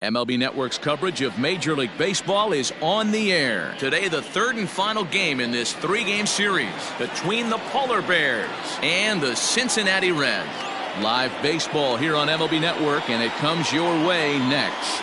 MLB Network's coverage of Major League Baseball is on the air. Today, the third and final game in this three-game series between the Polar Bears and the Cincinnati Reds. Live baseball here on MLB Network, and it comes your way next.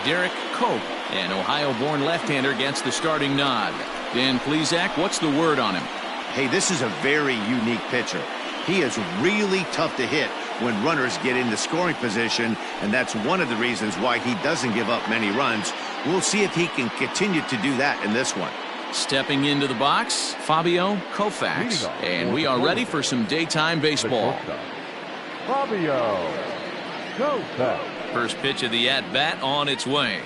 Derek Cope, an Ohio-born left-hander, gets the starting nod. Dan Plesac, what's the word on him? Hey, this is a very unique pitcher. He is really tough to hit when runners get into scoring position, and that's one of the reasons why he doesn't give up many runs. We'll see if he can continue to do that in this one. Stepping into the box, Fabio Koufax, and we are ready for some daytime baseball. Fabio Koufax. First pitch of the at-bat on its way.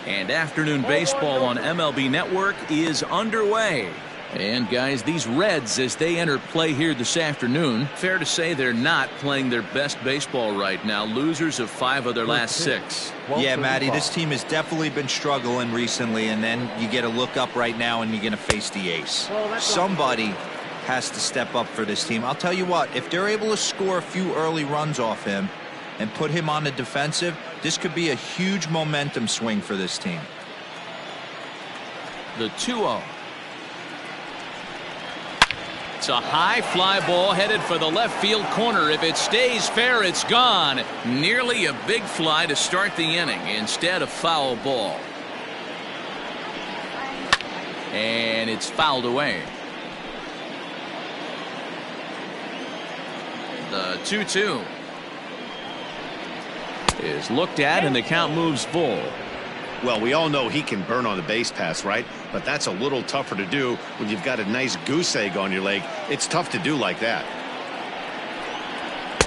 And afternoon baseball on MLB Network is underway. And guys, these Reds, as they enter play here this afternoon, fair to say they're not playing their best baseball right now. Losers of 5 of their last 6. Yeah, Matty, this team has definitely been struggling recently, and then you get a look up right now and you're going to face the ace. Somebody has to step up for this team. I'll tell you what, if they're able to score a few early runs off him and put him on the defensive, this could be a huge momentum swing for this team. The 2-0. It's a high fly ball headed for the left field corner. If it stays fair, it's gone. Nearly a big fly to start the inning. Instead, a foul ball. And it's fouled away. The 2-2 is looked at, and the count moves full. Well, we all know he can burn on the base pass, right? But that's a little tougher to do when you've got a nice goose egg on your leg. It's tough to do like that.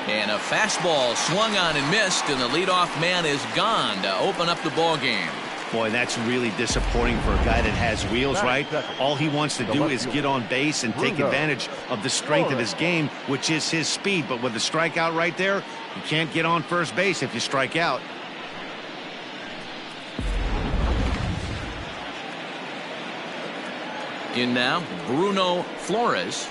And a fastball swung on and missed, and the leadoff man is gone to open up the ball game. Boy, that's really disappointing for a guy that has wheels, right? All he wants to do is get on base and take advantage of the strength of his game, which is his speed. But with the strikeout right there, you can't get on first base if you strike out. In now, Bruno Flores.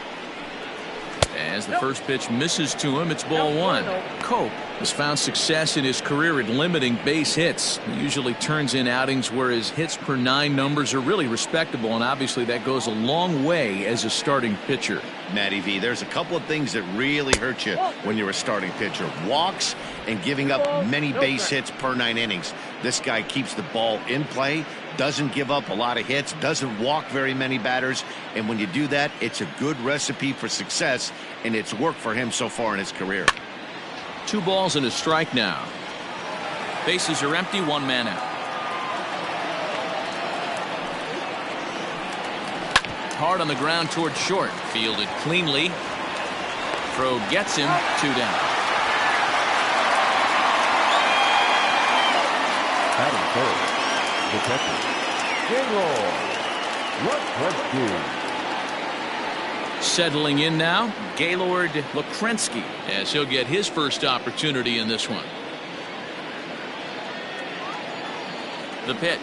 As the first pitch misses to him, it's ball 1. Cope has found success in his career at limiting base hits. He usually turns in outings where his hits per 9 numbers are really respectable, and obviously that goes a long way as a starting pitcher. Matty V, there's a couple of things that really hurt you when you're a starting pitcher. Walks and giving up many base hits per 9 innings. This guy keeps the ball in play, doesn't give up a lot of hits, doesn't walk very many batters, and when you do that, it's a good recipe for success, and it's worked for him so far in his career. 2 balls and a strike now. Bases are empty, 1 man out. Hard on the ground toward short. Fielded cleanly. Throw gets him. 2 down. Adam Cole, detective. Gaylord Settling in now, Gaylord Lukrensky, as he'll get his first opportunity in this one. The pitch.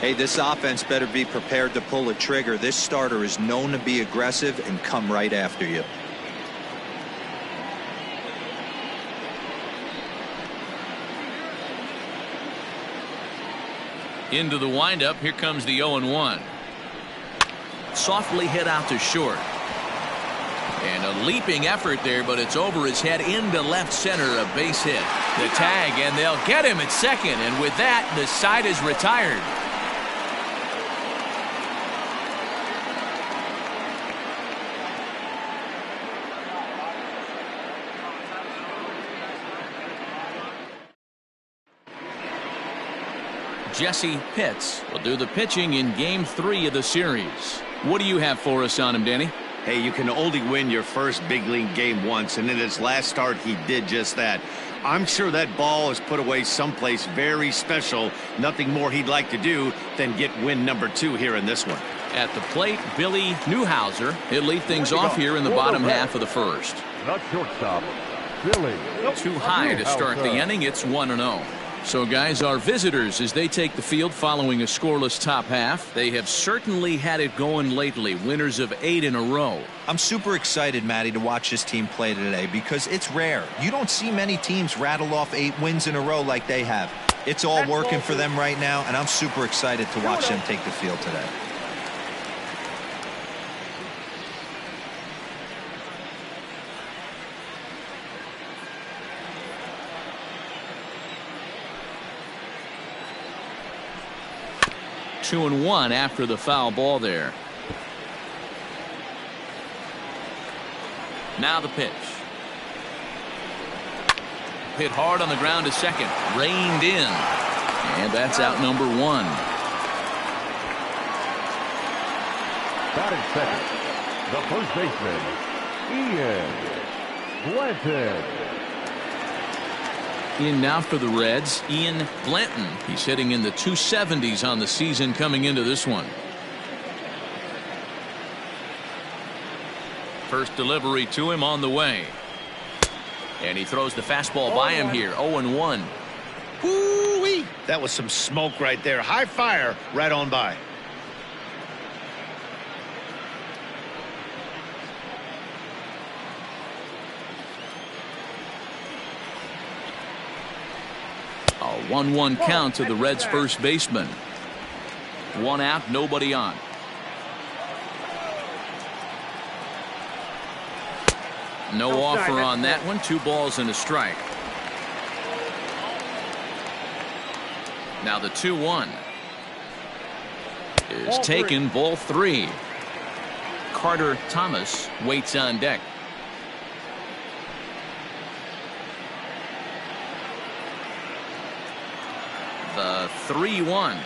Hey, this offense better be prepared to pull a trigger. This starter is known to be aggressive and come right after you. Into the windup. Here comes the 0-1. Softly hit out to short. And a leaping effort there, but it's over his head into left center, a base hit. The tag, and they'll get him at second, and with that, the side is retired. Jesse Pitts will do the pitching in Game 3 of the series. What do you have for us on him, Danny? Hey, you can only win your first big league game once, and in his last start, he did just that. I'm sure that ball is put away someplace very special. Nothing more he'd like to do than get win number 2 here in this one. At the plate, Billy Newhouser. He'll lead things off here in the bottom half of the first. Not shortstop, Billy. Too high to start the inning. It's 1-0. So guys, our visitors, as they take the field following a scoreless top half, they have certainly had it going lately, winners of 8 in a row. I'm super excited, Matty, to watch this team play today because it's rare. You don't see many teams rattle off 8 wins in a row like they have. It's all working for them right now, and I'm super excited to watch them take the field today. Two and one after the foul ball there. Now the pitch. Hit hard on the ground to second. Reined in. And that's out number 1. Batting second, the first baseman, Ian Blanton. In now for the Reds, Ian Blanton. He's hitting in the 270s on the season coming into this one. First delivery to him on the way. And he throws the fastball by him here. 0-1. Woo-wee. That was some smoke right there. High fire right on by. A 1-1 count to the Reds' first baseman. 1 out, nobody on. No offer on that one. 2 balls and a strike. Now the 2-1 is taken. Ball 3. Carter Thomas waits on deck. The 3-1.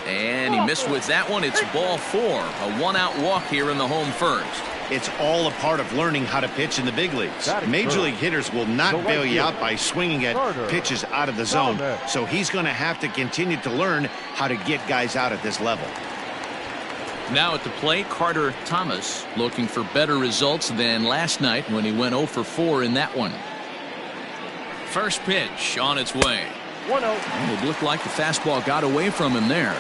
And he missed with that one. It's ball 4. A 1-out walk here in the home first. It's all a part of learning how to pitch in the big leagues. Major league hitters will not bail you out by swinging at pitches out of the zone. So he's going to have to continue to learn how to get guys out at this level. Now at the plate, Carter Thomas looking for better results than last night when he went 0 for 4 in that one. First pitch on its way. 1-0. It looked like the fastball got away from him there.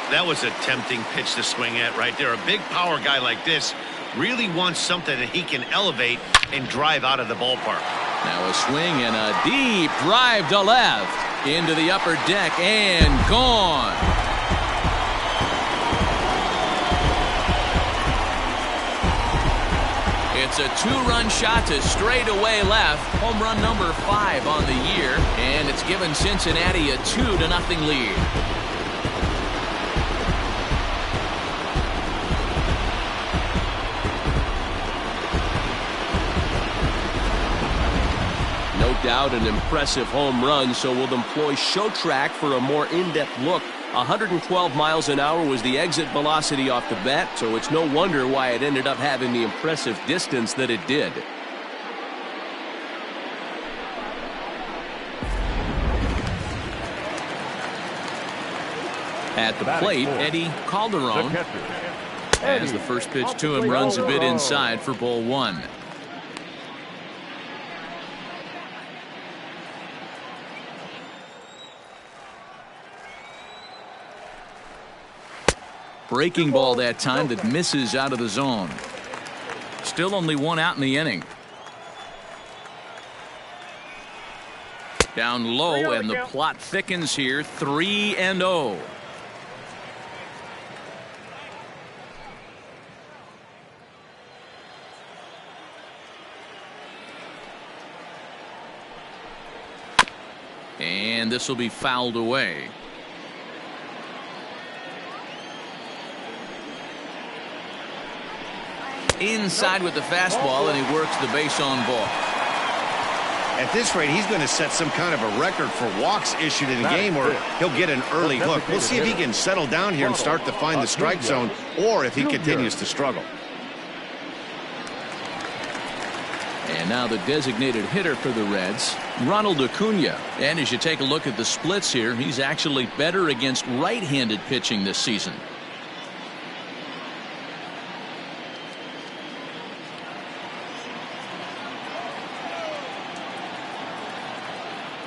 That was a tempting pitch to swing at right there. A big power guy like this really wants something that he can elevate and drive out of the ballpark. Now a swing and a deep drive to left into the upper deck and gone. It's a 2-run shot to straightaway left. Home run number 5 on the year, and it's given Cincinnati a 2-0 lead. Doubt an impressive home run, so we'll employ show track for a more in-depth look. 112 miles an hour was the exit velocity off the bat, so it's no wonder why it ended up having the impressive distance that it did. At the plate, Eddie Calderon, as the first pitch to him runs a bit inside for ball 1. Breaking ball that time that misses out of the zone. Still only 1 out in the inning. Down low, and the plot thickens here. 3-0. And this will be fouled away. Inside with the fastball, and he works the base on ball. At this rate, he's going to set some kind of a record for walks issued in a game, or he'll get an early hook. We'll see if he can settle down here and start to find the strike zone, or if he continues to struggle. And now the designated hitter for the Reds, Ronald Acuna. And as you take a look at the splits here, he's actually better against right-handed pitching this season.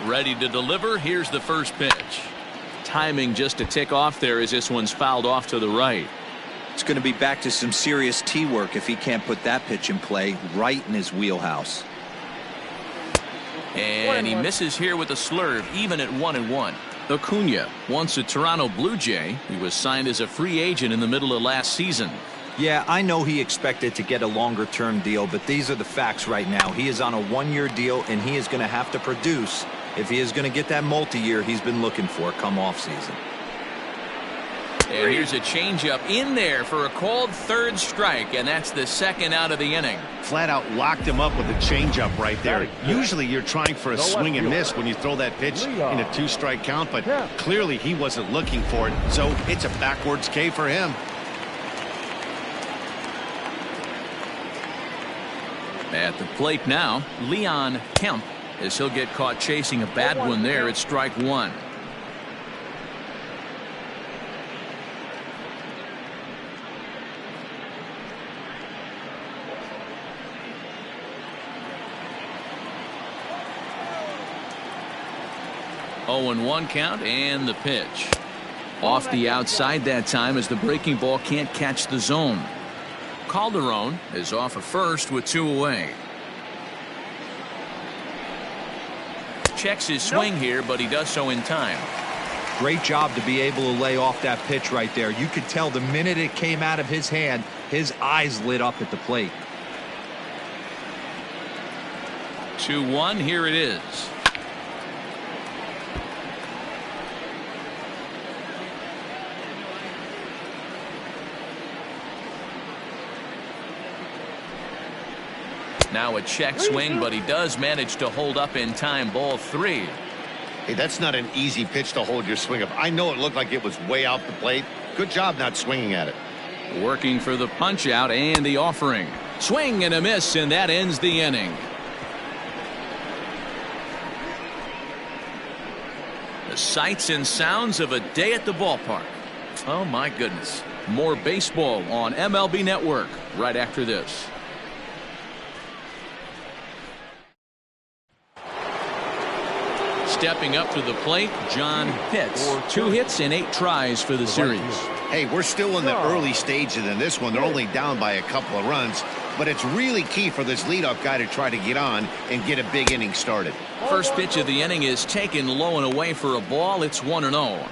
Ready to deliver. Here's the first pitch. Timing just a tick off there as this one's fouled off to the right. It's going to be back to some serious tee work if he can't put that pitch in play right in his wheelhouse. And he misses here with a slurve, even at 1-1. Acuna, once a Toronto Blue Jay, he was signed as a free agent in the middle of last season. Yeah, I know he expected to get a longer-term deal, but these are the facts right now. He is on a one-year deal, and he is going to have to produce if he is going to get that multi-year he's been looking for come off-season. And here's a changeup in there for a called third strike, and that's the second out of the inning. Flat out locked him up with a changeup right there. Usually you're trying for a swing and miss when you throw that pitch in a 2-strike count, but clearly he wasn't looking for it, so it's a backwards K for him. At the plate now, Leon Kemp, as he'll get caught chasing a bad one there at strike one. Oh, and 1 count, and the pitch. Off the outside that time as the breaking ball can't catch the zone. Calderon is off of first with 2 away. Checks his swing here, but he does so in time. Great job to be able to lay off that pitch right there. You could tell the minute it came out of his hand, his eyes lit up at the plate. 2-1, here it is. Now a check swing, but he does manage to hold up in time. Ball 3. Hey, that's not an easy pitch to hold your swing up. I know it looked like it was way out the plate. Good job not swinging at it. Working for the punch out and the offering. Swing and a miss, and that ends the inning. The sights and sounds of a day at the ballpark. Oh my goodness. More baseball on MLB Network right after this. Stepping up to the plate, John Pitts. 2 hits and 8 tries for the series. Hey, we're still in the early stages in this one. They're only down by a couple of runs, but it's really key for this leadoff guy to try to get on and get a big inning started. First pitch of the inning is taken low and away for a ball. It's 1-0.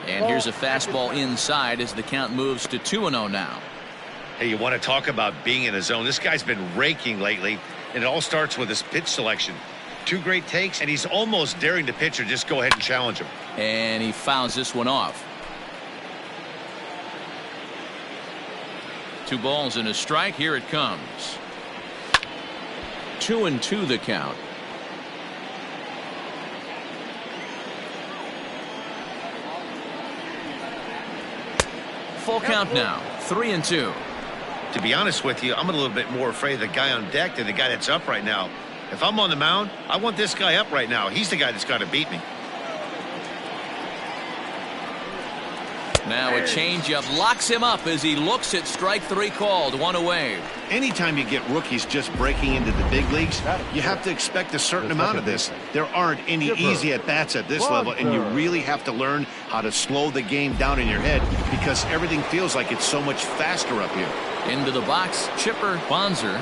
And here's a fastball inside as the count moves to 2-0 now. Hey, you want to talk about being in the zone? This guy's been raking lately, and it all starts with his pitch selection. 2 great takes, and he's almost daring the pitcher just go ahead and challenge him. And he fouls this one off. 2 balls and a strike. Here it comes. 2-2 the count. Full count now. 3-2. To be honest with you, I'm a little bit more afraid of the guy on deck than the guy that's up right now. If I'm on the mound, I want this guy up right now. He's the guy that's got to beat me. Now a changeup locks him up as he looks at strike 3 called. 1 away. Anytime you get rookies just breaking into the big leagues, you have to expect a certain amount of this. There aren't any easy at-bats at this level, and you really have to learn how to slow the game down in your head because everything feels like it's so much faster up here. Into the box, Chipper Bonzer.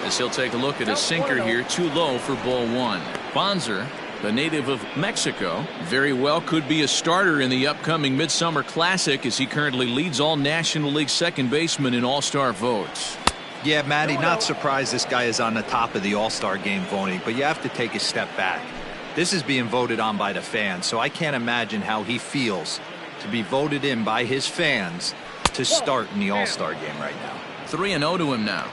As he'll take a look at his sinker here, too low for ball 1. Bonzer, the native of Mexico, very well could be a starter in the upcoming Midsummer Classic as he currently leads all National League second basemen in All-Star votes. Yeah, Matty, not surprised this guy is on the top of the All-Star game voting, but you have to take a step back. This is being voted on by the fans, so I can't imagine how he feels to be voted in by his fans to start in the All-Star game right now. 3-0 to him now.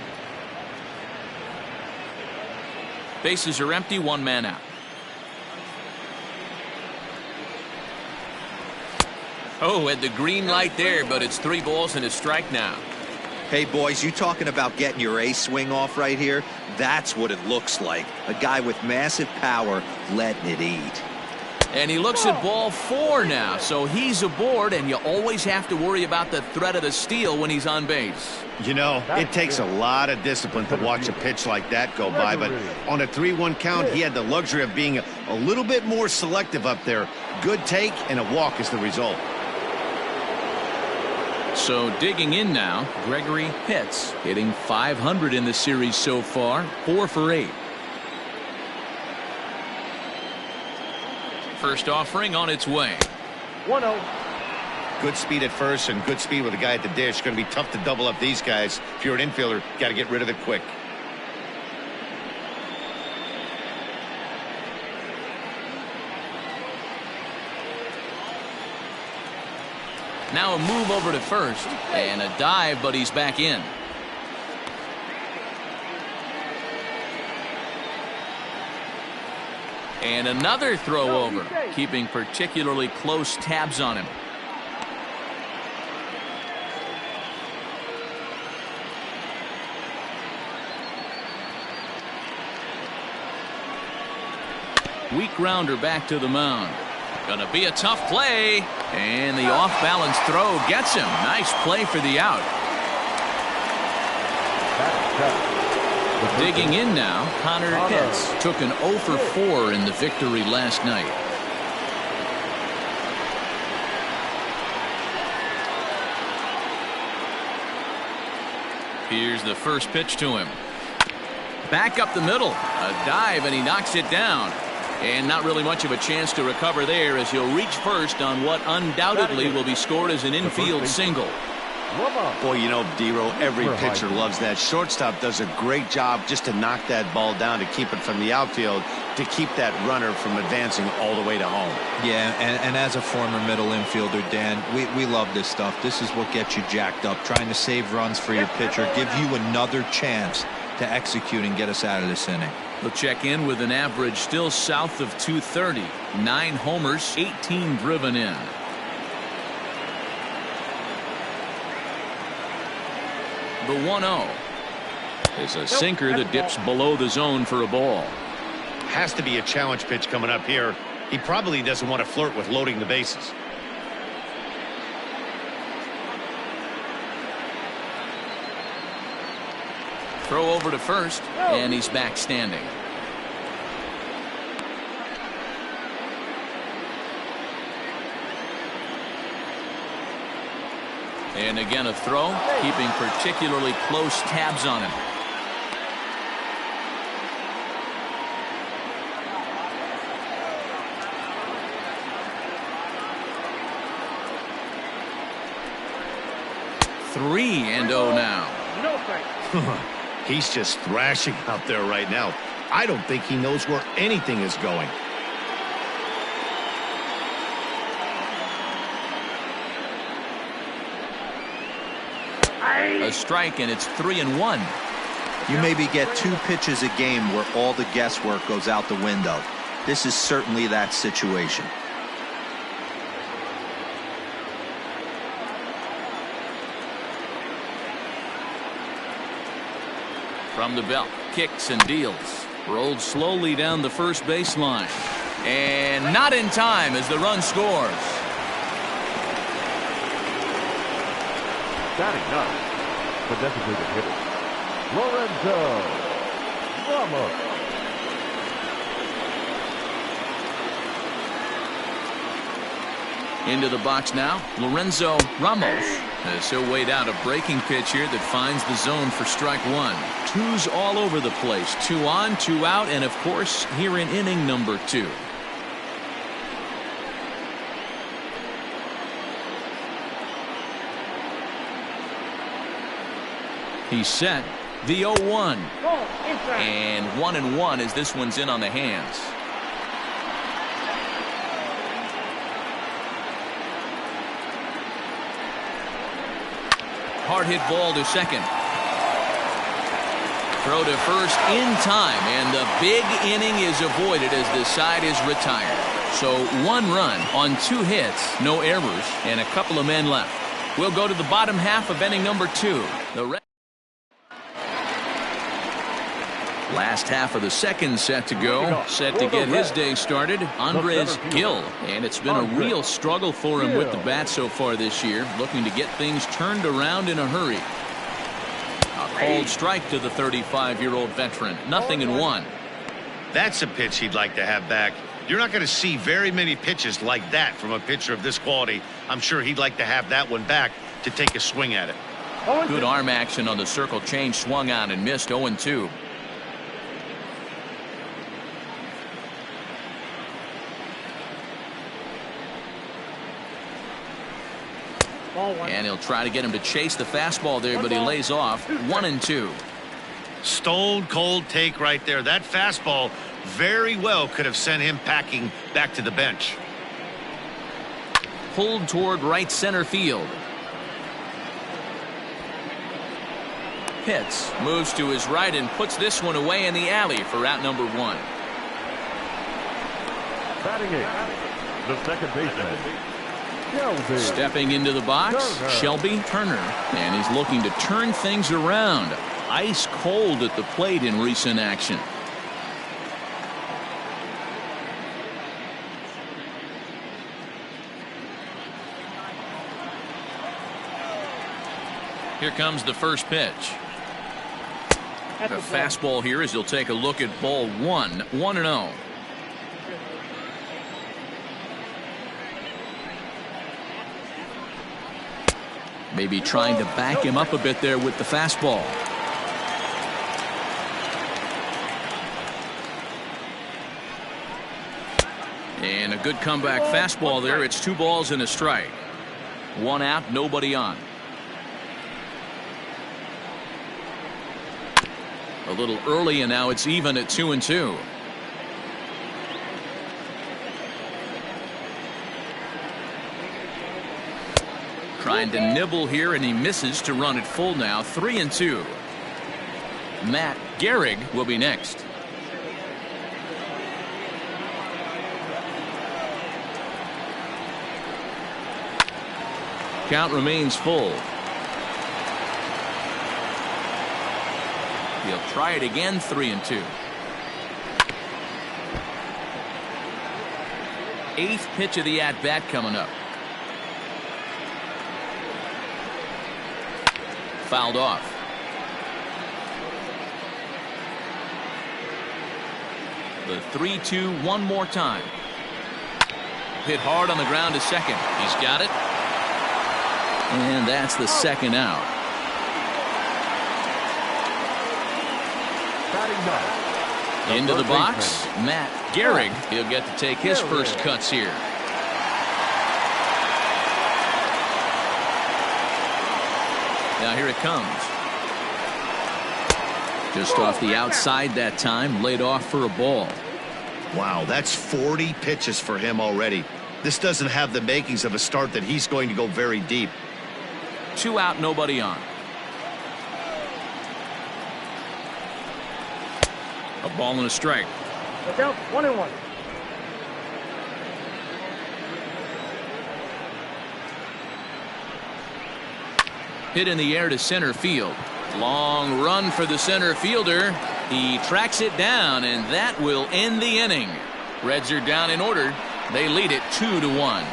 Bases are empty, 1 man out. Oh, at the green light there, but it's 3 balls and a strike now. Hey, boys, you talking about getting your ace swing off right here? That's what it looks like. A guy with massive power letting it eat. And he looks at ball 4 now, so he's aboard, and you always have to worry about the threat of the steal when he's on base. You know, it takes a lot of discipline to watch a pitch like that go by, but on a 3-1 count, he had the luxury of being a little bit more selective up there. Good take, and a walk is the result. So digging in now, Gregory Pitts, hitting .500 in the series so far, 4 for 8. First offering on its way. 1-0. Good speed at first and good speed with a guy at the dish. Going to be tough to double up these guys. If you're an infielder, got to get rid of it quick. Now a move over to first and a dive, but he's back in. And another throw over, keeping particularly close tabs on him. Weak grounder back to the mound. Gonna be a tough play. And the off-balance throw gets him. Nice play for the out. Digging in now, Connor Pitts took an 0 for 4 in the victory last night. Here's the first pitch to him. Back up the middle. A dive, and he knocks it down. And not really much of a chance to recover there, as he'll reach first on what undoubtedly will be scored as an infield single. Boy, you know, D-Row, every pitcher loves that. Shortstop does a great job just to knock that ball down, to keep it from the outfield, to keep that runner from advancing all the way to home. Yeah, and as a former middle infielder, Dan, we love this stuff. This is what gets you jacked up, trying to save runs for your pitcher, give you another chance to execute and get us out of this inning. He'll check in with an average still south of 230. 9 homers, 18 driven in. The 1-0 is a sinker that dips below the zone for a ball. Has to be a challenge pitch coming up here. He probably doesn't want to flirt with loading the bases. Throw over to first, and he's back standing. And again a throw, keeping particularly close tabs on him. Three and 0 now. He's just thrashing out there right now. I don't think he knows where anything is going. A strike, and it's 3-1. You maybe get 2 pitches a game where all the guesswork goes out the window. This is certainly that situation. From the belt, kicks and deals. Rolled slowly down the first baseline. And not in time as the run scores. Batting up, the designated hitter, Lorenzo Ramos. Into the box now, Lorenzo Ramos. As he'll wait out a breaking pitch here that finds the zone for strike 1. 2's all over the place. 2 on, 2 out, and of course here in inning number 2. He's set. The 0-1. And 1-1 as this one's in on the hands. Hard hit ball to second. Throw to first in time, and the big inning is avoided as the side is retired. So 1 run on 2 hits, no errors, and a couple of men left. We'll go to the bottom half of inning number 2. Last half of the second set to go. Set to get his day started, Andres Gill. And it's been a real struggle for him with the bat so far this year. Looking to get things turned around in a hurry. A cold strike to the 35-year-old veteran. 0-1. That's a pitch he'd like to have back. You're not going to see very many pitches like that from a pitcher of this quality. I'm sure he'd like to have that one back to take a swing at it. Good arm action on the circle change. Swung on and missed. 0-2. And he'll try to get him to chase the fastball there, but he lays off. 1-2. Stone cold take right there. That fastball very well could have sent him packing back to the bench. Pulled toward right center field. Pitts moves to his right and puts this one away in the alley for out number 1. Batting eighth, the second baseman, Shelby. Stepping into the box, Shelby Turner. And he's looking to turn things around. Ice cold at the plate in recent action. Here comes the first pitch. The fastball here as he'll take a look at ball 1. 1-0. Maybe trying to back him up a bit there with the fastball. And a good comeback fastball there. It's 2 balls and a strike. 1 out, nobody on. A little early, and now it's even at 2-2. Trying to nibble here, and he misses to run it full now. 3-2. Matt Gehrig will be next. Count remains full. He'll try it again. 3-2. 8th pitch of the at-bat coming up. Fouled off. The 3-2 one more time. Hit hard on the ground to second. He's got it. And that's the second out. Into the box, Matt Gehrig. He'll get to take his first cuts here. Now here it comes. Just off the outside that time, laid off for a ball. Wow, that's 40 pitches for him already. This doesn't have the makings of a start that he's going to go very deep. 2 out, nobody on. A ball and a strike. Look out, 1-1. Hit in the air to center field. Long run for the center fielder. He tracks it down, and that will end the inning. Reds are down in order. They lead it 2-1.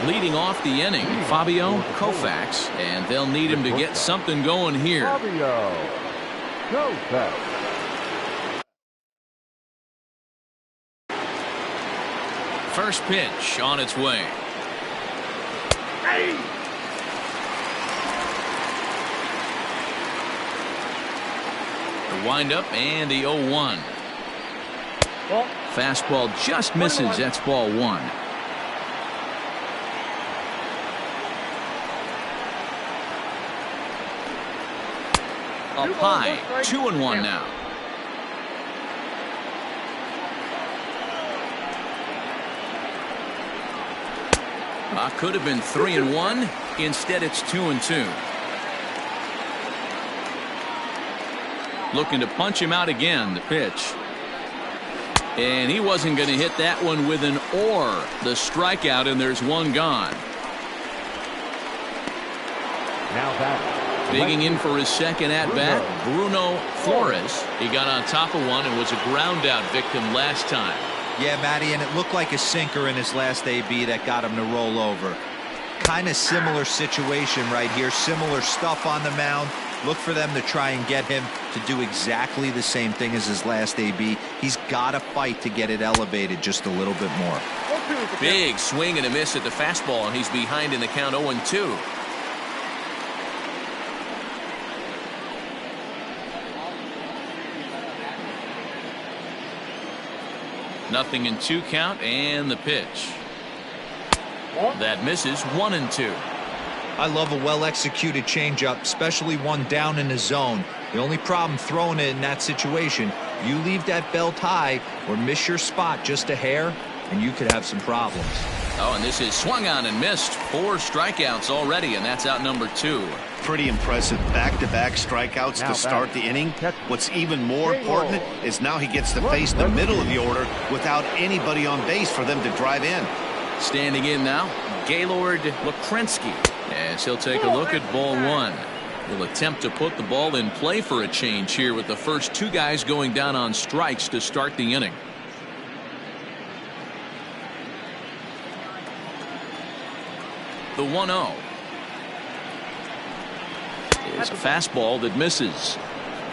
Leading off the inning, Fabio Koufax, and they'll need him to get something going here. Fabio Koufax. First pitch on its way. The windup and the 0-1. Fastball just misses. That's ball 1. Up high, 2-1 now. Could have been 3-1. Instead, it's 2-2. Looking to punch him out again. The pitch. And he wasn't going to hit that one with an or. The strikeout, and there's one gone. Now that. Digging in for his second at-bat, Bruno Flores. He got on top of one and was a ground-out victim last time. Yeah, Matty, and it looked like a sinker in his last AB that got him to roll over. Kind of similar situation right here. Similar stuff on the mound. Look for them to try and get him to do exactly the same thing as his last AB. He's got to fight to get it elevated just a little bit more. Big swing and a miss at the fastball, and he's behind in the count 0-2. Nothing in 2 count, and the pitch. That misses 1-2. I love a well-executed changeup, especially one down in the zone. The only problem throwing it in that situation, you leave that belt high or miss your spot just a hair, and you could have some problems. Oh, and this is swung on and missed. 4 strikeouts already, and that's out number 2. Pretty impressive back-to-back strikeouts to start the inning. What's even more important is now he gets to face the middle of the order without anybody on base for them to drive in. Standing in now, Gaylord Lakrensky, as he'll take a look at ball 1. He'll attempt to put the ball in play for a change here with the first 2 guys going down on strikes to start the inning. The 1-0 is a fastball that misses.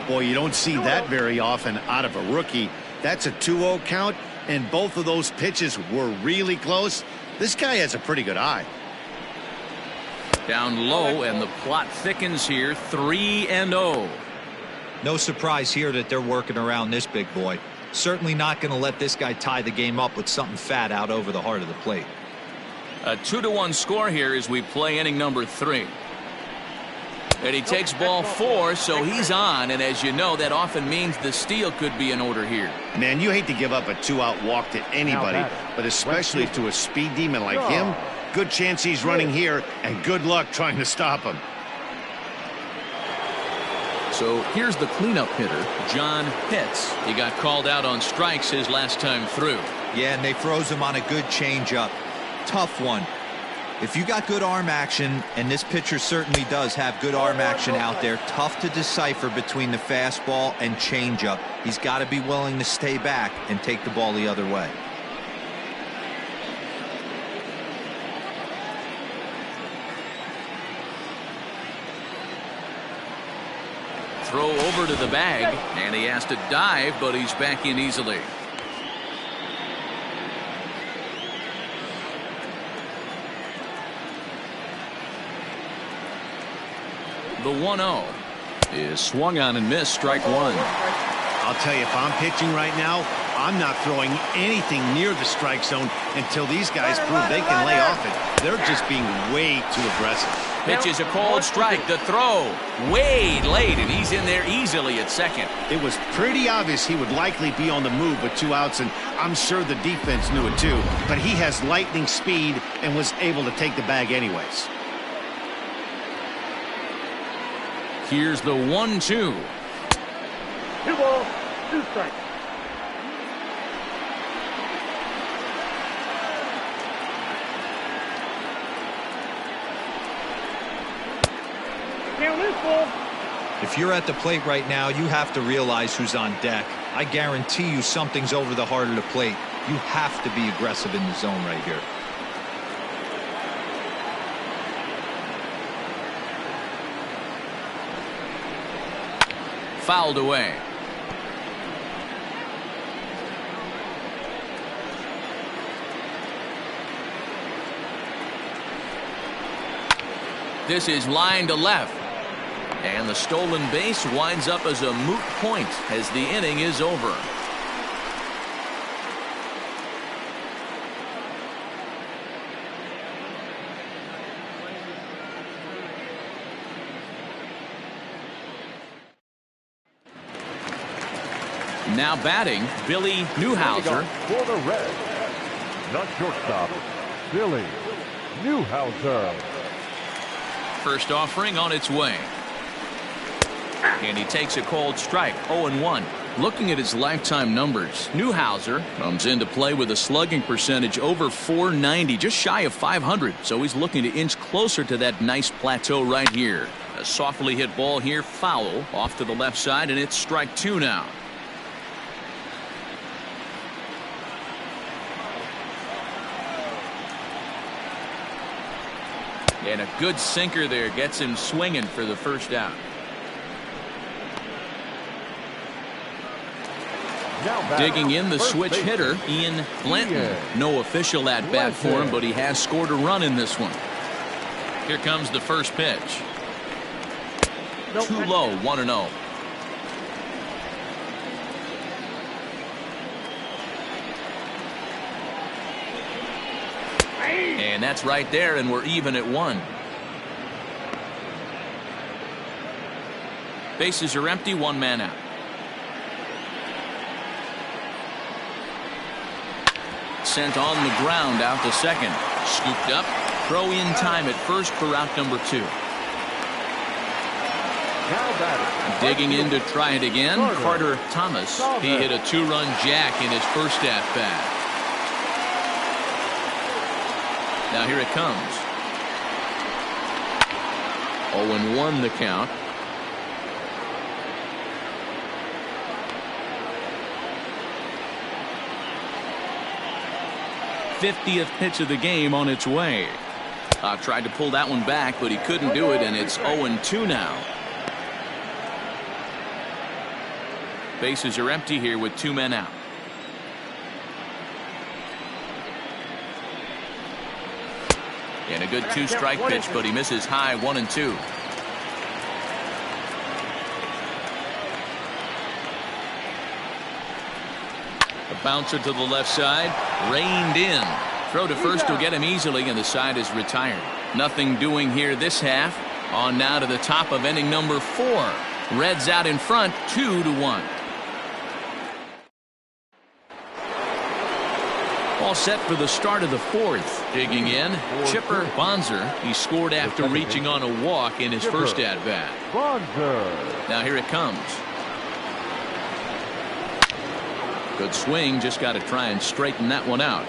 Boy, you don't see that very often out of a rookie. That's a 2-0 count, and both of those pitches were really close. This guy has a pretty good eye. Down low, and the plot thickens here. 3-0. No surprise here that they're working around this big boy. Certainly not going to let this guy tie the game up with something fat out over the heart of the plate. A 2-1 score here as we play inning number 3. And he takes ball 4, so he's on, and as you know, that often means the steal could be in order here. Man, you hate to give up a 2-out walk to anybody, but especially to a speed demon like him. Good chance he's running here, and good luck trying to stop him. So here's the cleanup hitter, John Pitts. He got called out on strikes his last time through. Yeah, and they froze him on a good changeup. Tough one. If you got good arm action, and this pitcher certainly does have good arm action out there, tough to decipher between the fastball and changeup. He's got to be willing to stay back and take the ball the other way. Throw over to the bag, and he has to dive, but he's back in easily. The 1-0 is swung on and missed. Strike 1. I'll tell you, if I'm pitching right now, I'm not throwing anything near the strike zone until these guys prove they can lay off it. They're just being way too aggressive. Pitch is a cold strike. The throw way late, and he's in there easily at second. It was pretty obvious he would likely be on the move with 2 outs, and I'm sure the defense knew it too. But he has lightning speed and was able to take the bag anyways. Here's the 1-2. 2 balls, 2 strikes. If you're at the plate right now, you have to realize who's on deck. I guarantee you something's over the heart of the plate. You have to be aggressive in the zone right here. Fouled away. This is line to left. And the stolen base winds up as a moot point as the inning is over. Now batting, Billy Newhouser. For the Reds, the shortstop, Billy Newhouser. First offering on its way. And he takes a cold strike, 0-1. Looking at his lifetime numbers, Newhouser comes into play with a slugging percentage over .490, just shy of 500. So he's looking to inch closer to that nice plateau right here. A softly hit ball here, foul off to the left side, and it's strike 2 now. And a good sinker there gets him swinging for the first out. Digging in, the switch hitter, Ian Blanton. No official at bat for him, but he has scored a run in this one. Here comes the first pitch. Too low, 1-0. And that's right there, and we're even at 1. Bases are empty, 1 man out. Sent on the ground out to second. Scooped up. Throw in time at first for out number 2. Digging in to try it again. Carter Thomas. He hit a 2-run jack in his first at bat. Now here it comes. 0-1 the count. 50th pitch of the game on its way. Tried to pull that one back, but he couldn't do it, and it's 0-2 now. Bases are empty here with 2 men out. And a good 2-strike pitch, but he misses high, 1-2. A bouncer to the left side, reined in. Throw to first will get him easily, and the side is retired. Nothing doing here this half. On now to the top of inning number 4. Reds out in front, 2-1. All set for the start of the 4th. Digging in, Chipper Bonzer. He scored after reaching on a walk in his first at-bat. Now here it comes. Good swing, just got to try and straighten that one out.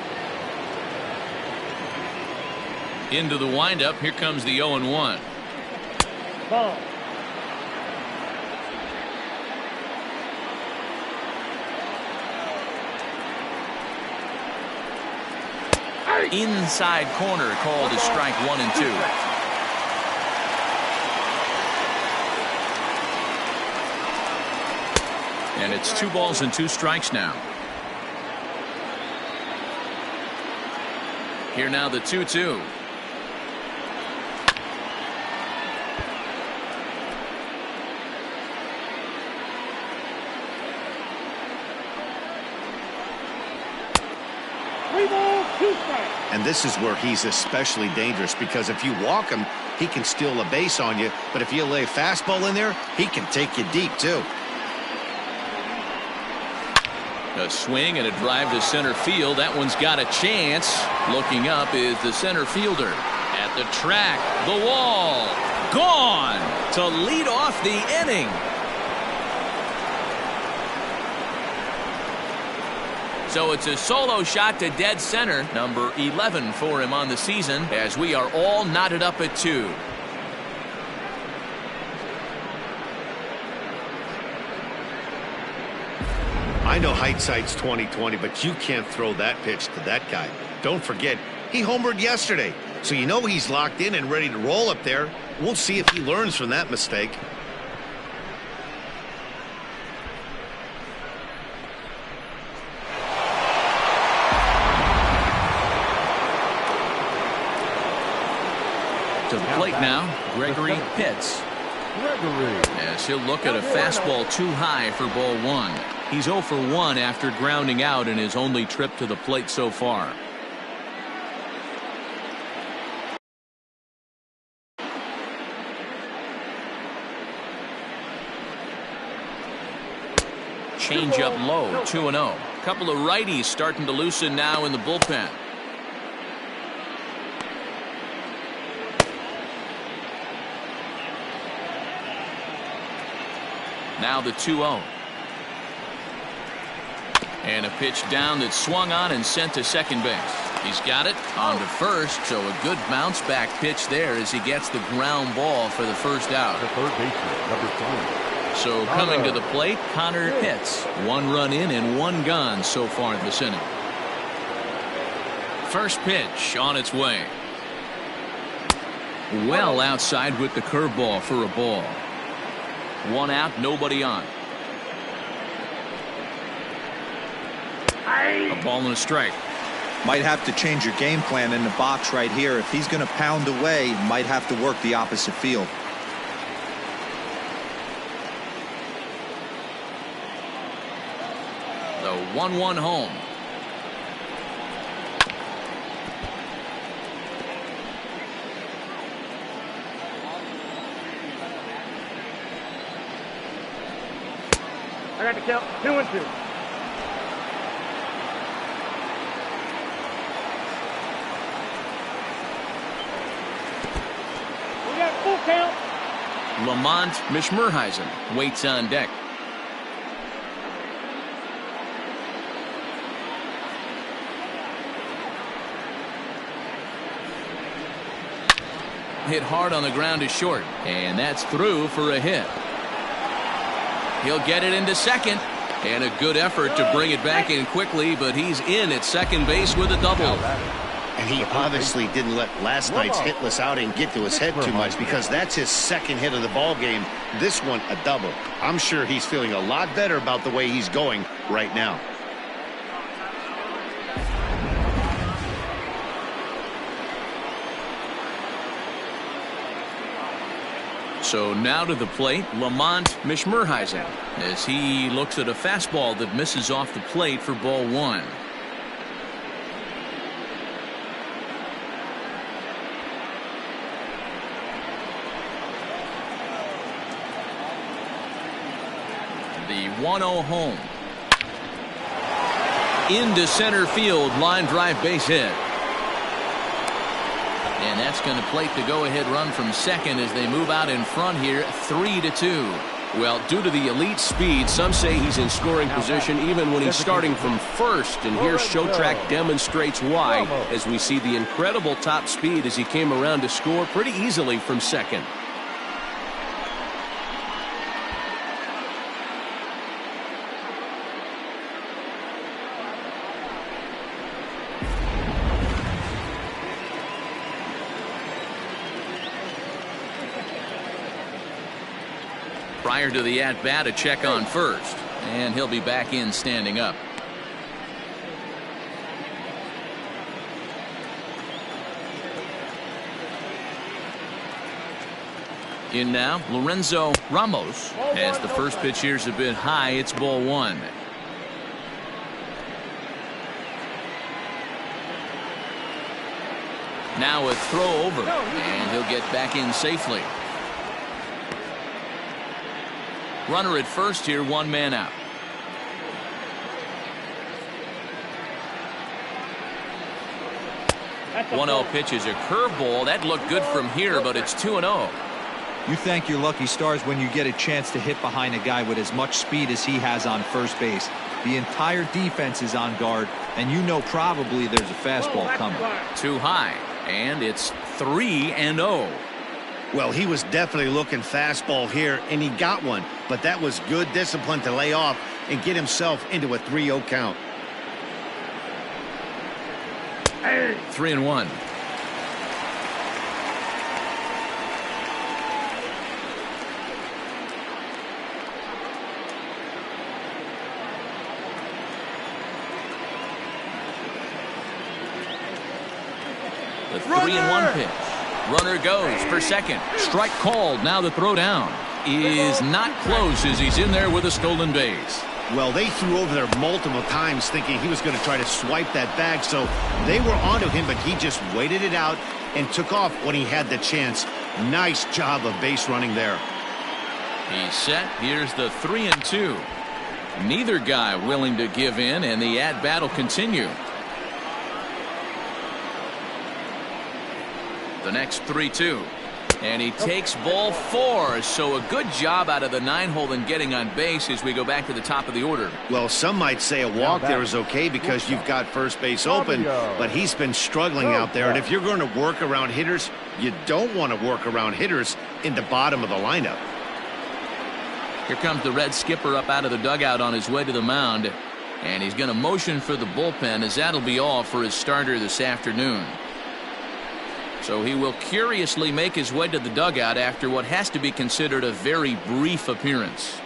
Into the windup, here comes the 0-1. Ball. Inside corner, called as strike 1 and 2. And it's 2 balls and 2 strikes now. Here now the 2-2. And this is where he's especially dangerous, because if you walk him, he can steal a base on you. But if you lay a fastball in there, he can take you deep, too. A swing and a drive to center field. That one's got a chance. Looking up is the center fielder. At the track, the wall, gone to lead off the inning. So it's a solo shot to dead center, number 11 for him on the season, as we are all knotted up at 2. I know hindsight's 20/20, but you can't throw that pitch to that guy. Don't forget, he homered yesterday, so you know he's locked in and ready to roll up there. We'll see if he learns from that mistake. To the plate now, Gregory Pitts. As he'll look at a fastball too high for ball 1. He's 0 for 1 after grounding out in his only trip to the plate so far. Change up low, 2-0. Couple of righties starting to loosen now in the bullpen. Now the 2-0. And a pitch down that swung on and sent to second base. He's got it on to first, so a good bounce back pitch there as he gets the ground ball for the first out. The third baseman, number 5. So coming to the plate, Connor Pitts. 1 run in and 1 gone so far this inning. First pitch on its way. Well outside with the curveball for a ball. 1 out, nobody on. A ball and a strike. Might have to change your game plan in the box right here. If he's going to pound away, might have to work the opposite field. The 1-1 home. I got the count. 2-2. We got full count. Lamont Mishmerheisen waits on deck. Hit hard on the ground to short, and that's through for a hit. He'll get it into second, and a good effort to bring it back in quickly, but he's in at second base with a double. And he obviously didn't let last night's hitless outing get to his head too much, because that's his second hit of the ball game. This one a double. I'm sure he's feeling a lot better about the way he's going right now. So now to the plate, Lamont Mishmerheisen, as he looks at a fastball that misses off the plate for ball 1. The 1-0 home. Into center field, line drive base hit. And that's going to plate the go-ahead run from second as they move out in front here, 3-2. Well, due to the elite speed, some say he's in scoring position even when he's starting from first. And here Showtrack demonstrates why, as we see the incredible top speed as he came around to score pretty easily from second. Prior to the at-bat, a check on first, and he'll be back in standing up. In now, Lorenzo Ramos, as the first pitch here's a bit high. It's ball 1. Now a throw over, and he'll get back in safely. Runner at first here, 1 man out. That's a 1-0 pitch is a curveball. That looked good from here, but it's 2-0. You thank your lucky stars when you get a chance to hit behind a guy with as much speed as he has on first base. The entire defense is on guard, and you know probably there's a fastball coming. Too high, and it's 3-0. Well, he was definitely looking fastball here, and he got one. But that was good discipline to lay off and get himself into a 3-0 count. 3-1. The 3-1 pitch. Runner goes for second. Strike called. Now the throw down is not close as he's in there with a stolen base. Well, they threw over there multiple times thinking he was going to try to swipe that bag, so they were onto him, but he just waited it out and took off when he had the chance. Nice job of base running there. He's set. Here's the 3-2. Neither guy willing to give in, and the at-bat will continue. The next 3-2. And he takes ball 4, so a good job out of the 9-hole in getting on base as we go back to the top of the order. Well, some might say a walk there is okay because you've got first base open, but he's been struggling out there. And if you're going to work around hitters, you don't want to work around hitters in the bottom of the lineup. Here comes the Red skipper up out of the dugout on his way to the mound. And he's going to motion for the bullpen, as that'll be all for his starter this afternoon. So he will curiously make his way to the dugout after what has to be considered a very brief appearance.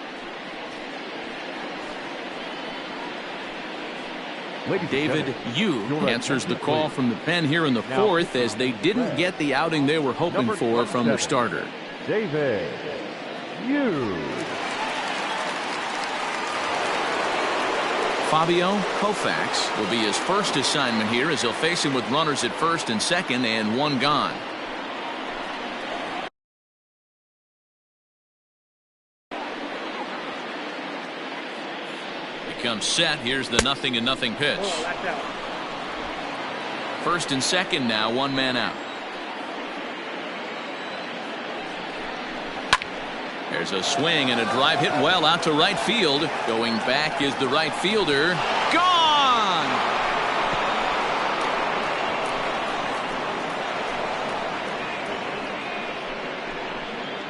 David Yu answers the call from the pen here in the 4th as they didn't get the outing they were hoping for from their starter. David Yu. Fabio Koufax will be his first assignment here as he'll face him with runners at first and second and 1 gone. He comes set. Here's the 0-0 pitch. First and second now, 1 man out. There's a swing and a drive hit well out to right field. Going back is the right fielder. Gone!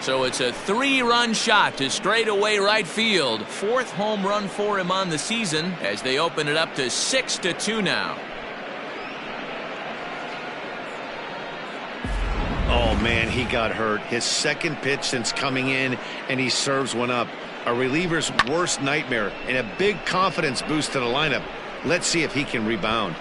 So it's a 3-run shot to straightaway right field. 4th home run for him on the season as they open it up to 6-2 now. Oh, man, he got hurt. His second pitch since coming in, and he serves one up. A reliever's worst nightmare and a big confidence boost to the lineup. Let's see if he can rebound.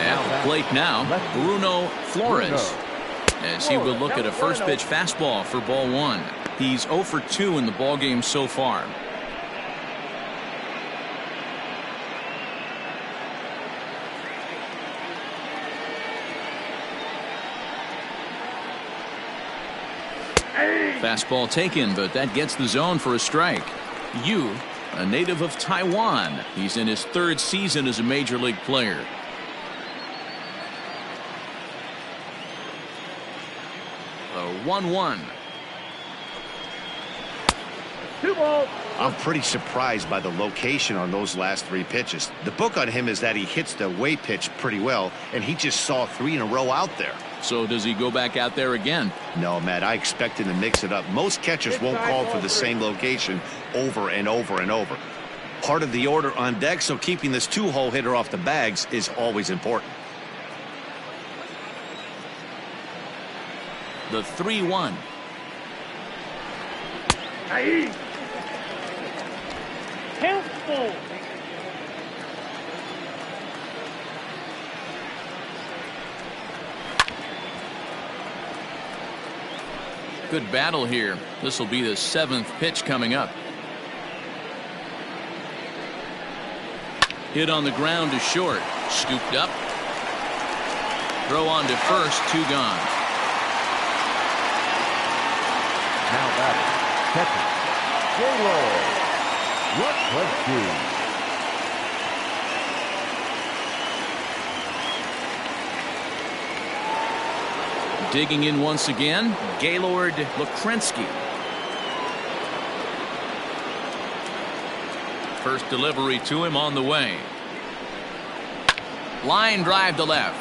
At the plate now, Bruno Flores, as he will look at a first pitch fastball for ball 1. He's 0 for 2 in the ballgame so far. Fastball taken, but that gets the zone for a strike. Yu, a native of Taiwan. He's in his 3rd season as a major league player. The 1-1. 2 balls. I'm pretty surprised by the location on those last 3 pitches. The book on him is that he hits the away pitch pretty well, and he just saw 3 in a row out there. So does he go back out there again? No, Matt, I expect him to mix it up. Most catchers won't call for the same location over and over and over. Part of the order on deck, so keeping this 2-hole hitter off the bags is always important. The 3-1. Count full. Good battle here. This will be the 7th pitch coming up. Hit on the ground to short. Scooped up. Throw on to first. 2 gone. Now batting, catcher, Gaylord. What Digging in once again, Gaylord Lukrensky. First delivery to him on the way. Line drive to left.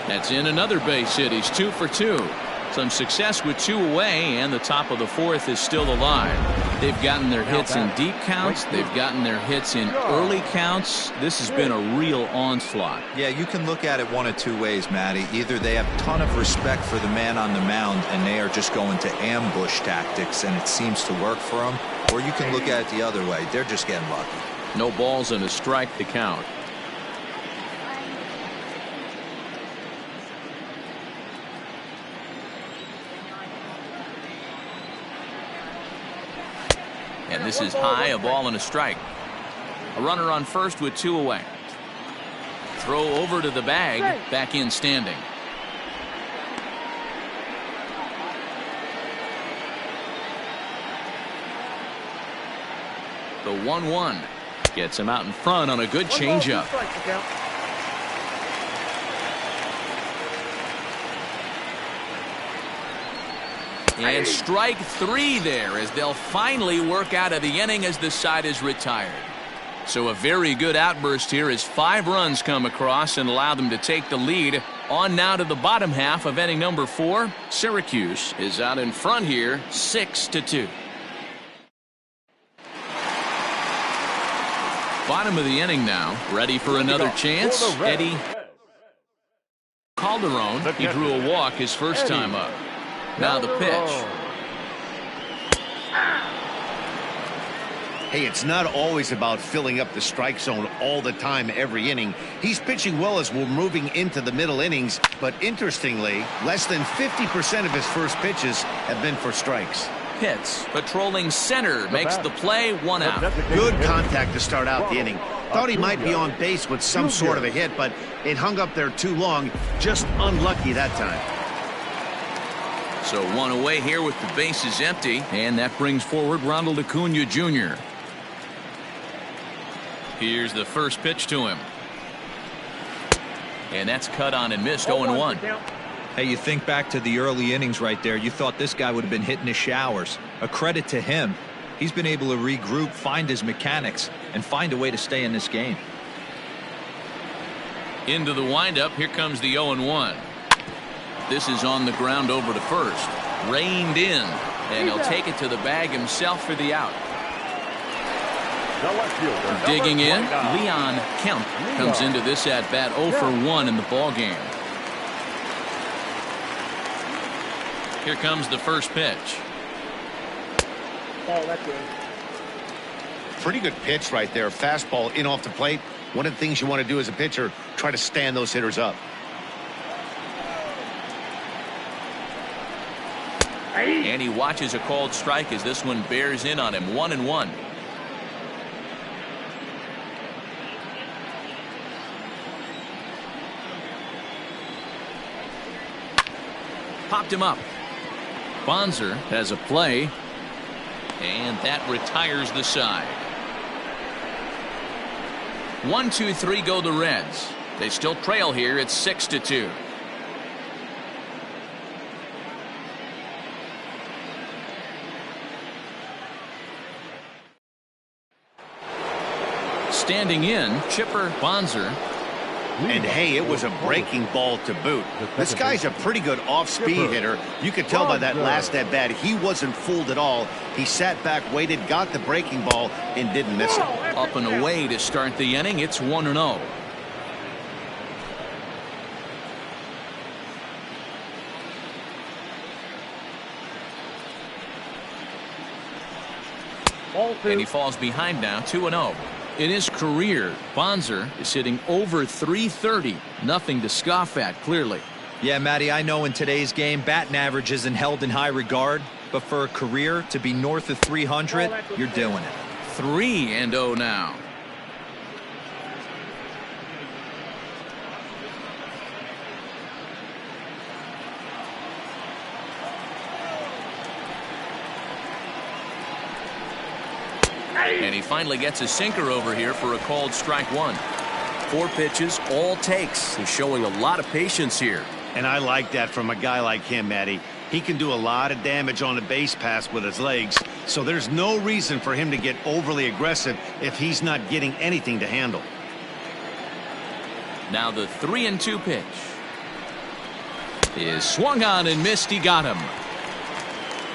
That's in another base hit. He's 2 for 2. Some success with 2 away, and the top of the 4th is still alive. They've gotten their hits in deep counts. They've gotten their hits in early counts. This has been a real onslaught. Yeah, you can look at it one of 2 ways, Matty. Either they have a ton of respect for the man on the mound and they are just going to ambush tactics and it seems to work for them, or you can look at it the other way. They're just getting lucky. No balls and a strike to count. And this is high, a ball and a strike. A runner on first with 2 away. Throw over to the bag, back in standing. The 1-1 gets him out in front on a good changeup. And strike 3 there as they'll finally work out of the inning as the side is retired. So a very good outburst here as 5 runs come across and allow them to take the lead. On now to the bottom half of inning number 4. Syracuse is out in front here 6-2. Bottom of the inning now. Ready for another chance. Eddie Calderon. He drew a walk his first time up. Now the pitch. Hey, it's not always about filling up the strike zone all the time every inning. He's pitching well as we're moving into the middle innings, but interestingly, less than 50% of his first pitches have been for strikes. Pitts patrolling center makes the play, 1 out. Good contact to start out the inning. Thought he might be on base with some sort of a hit, but it hung up there too long. Just unlucky that time. So 1 away here with the bases empty, and that brings forward Ronald Acuna Jr. Here's the first pitch to him. And that's cut on and missed. 0-1. Hey, you think back to the early innings right there. You thought this guy would have been hitting his showers. A credit to him. He's been able to regroup, find his mechanics, and find a way to stay in this game. Into the windup. Here comes the 0-1. This is on the ground over to first. Reined in. And he'll take it to the bag himself for the out. Digging in, Leon Kemp comes into this at bat 0 for 1 in the ball game. Here comes the first pitch. Oh, that's good. Pretty good pitch right there. Fastball in off the plate. One of the things you want to do as a pitcher, try to stand those hitters up. And he watches a called strike as this one bears in on him. 1-1. Popped him up. Bonser has a play, and that retires the side. 1-2-3 go the Reds. They still trail here. It's 6-2. Standing in, Chipper Bonser. And hey, it was a breaking ball to boot. This guy's a pretty good off-speed hitter. You could tell by that last at bat he wasn't fooled at all. He sat back, waited, got the breaking ball, and didn't miss it. Up and away to start the inning. It's 1-0. And he falls behind now, 2-0. In his career, Bonser is hitting over .330. Nothing to scoff at, clearly. Yeah, Matty, I know in today's game, batting average isn't held in high regard, but for a career to be north of 300, you're doing it. 3-0 now. And he finally gets a sinker over here for a called strike 1. 4 pitches, all takes. He's showing a lot of patience here. And I like that from a guy like him, Matty. He can do a lot of damage on the base pass with his legs, so there's no reason for him to get overly aggressive if he's not getting anything to handle. Now the 3-2 pitch is swung on and missed. He got him.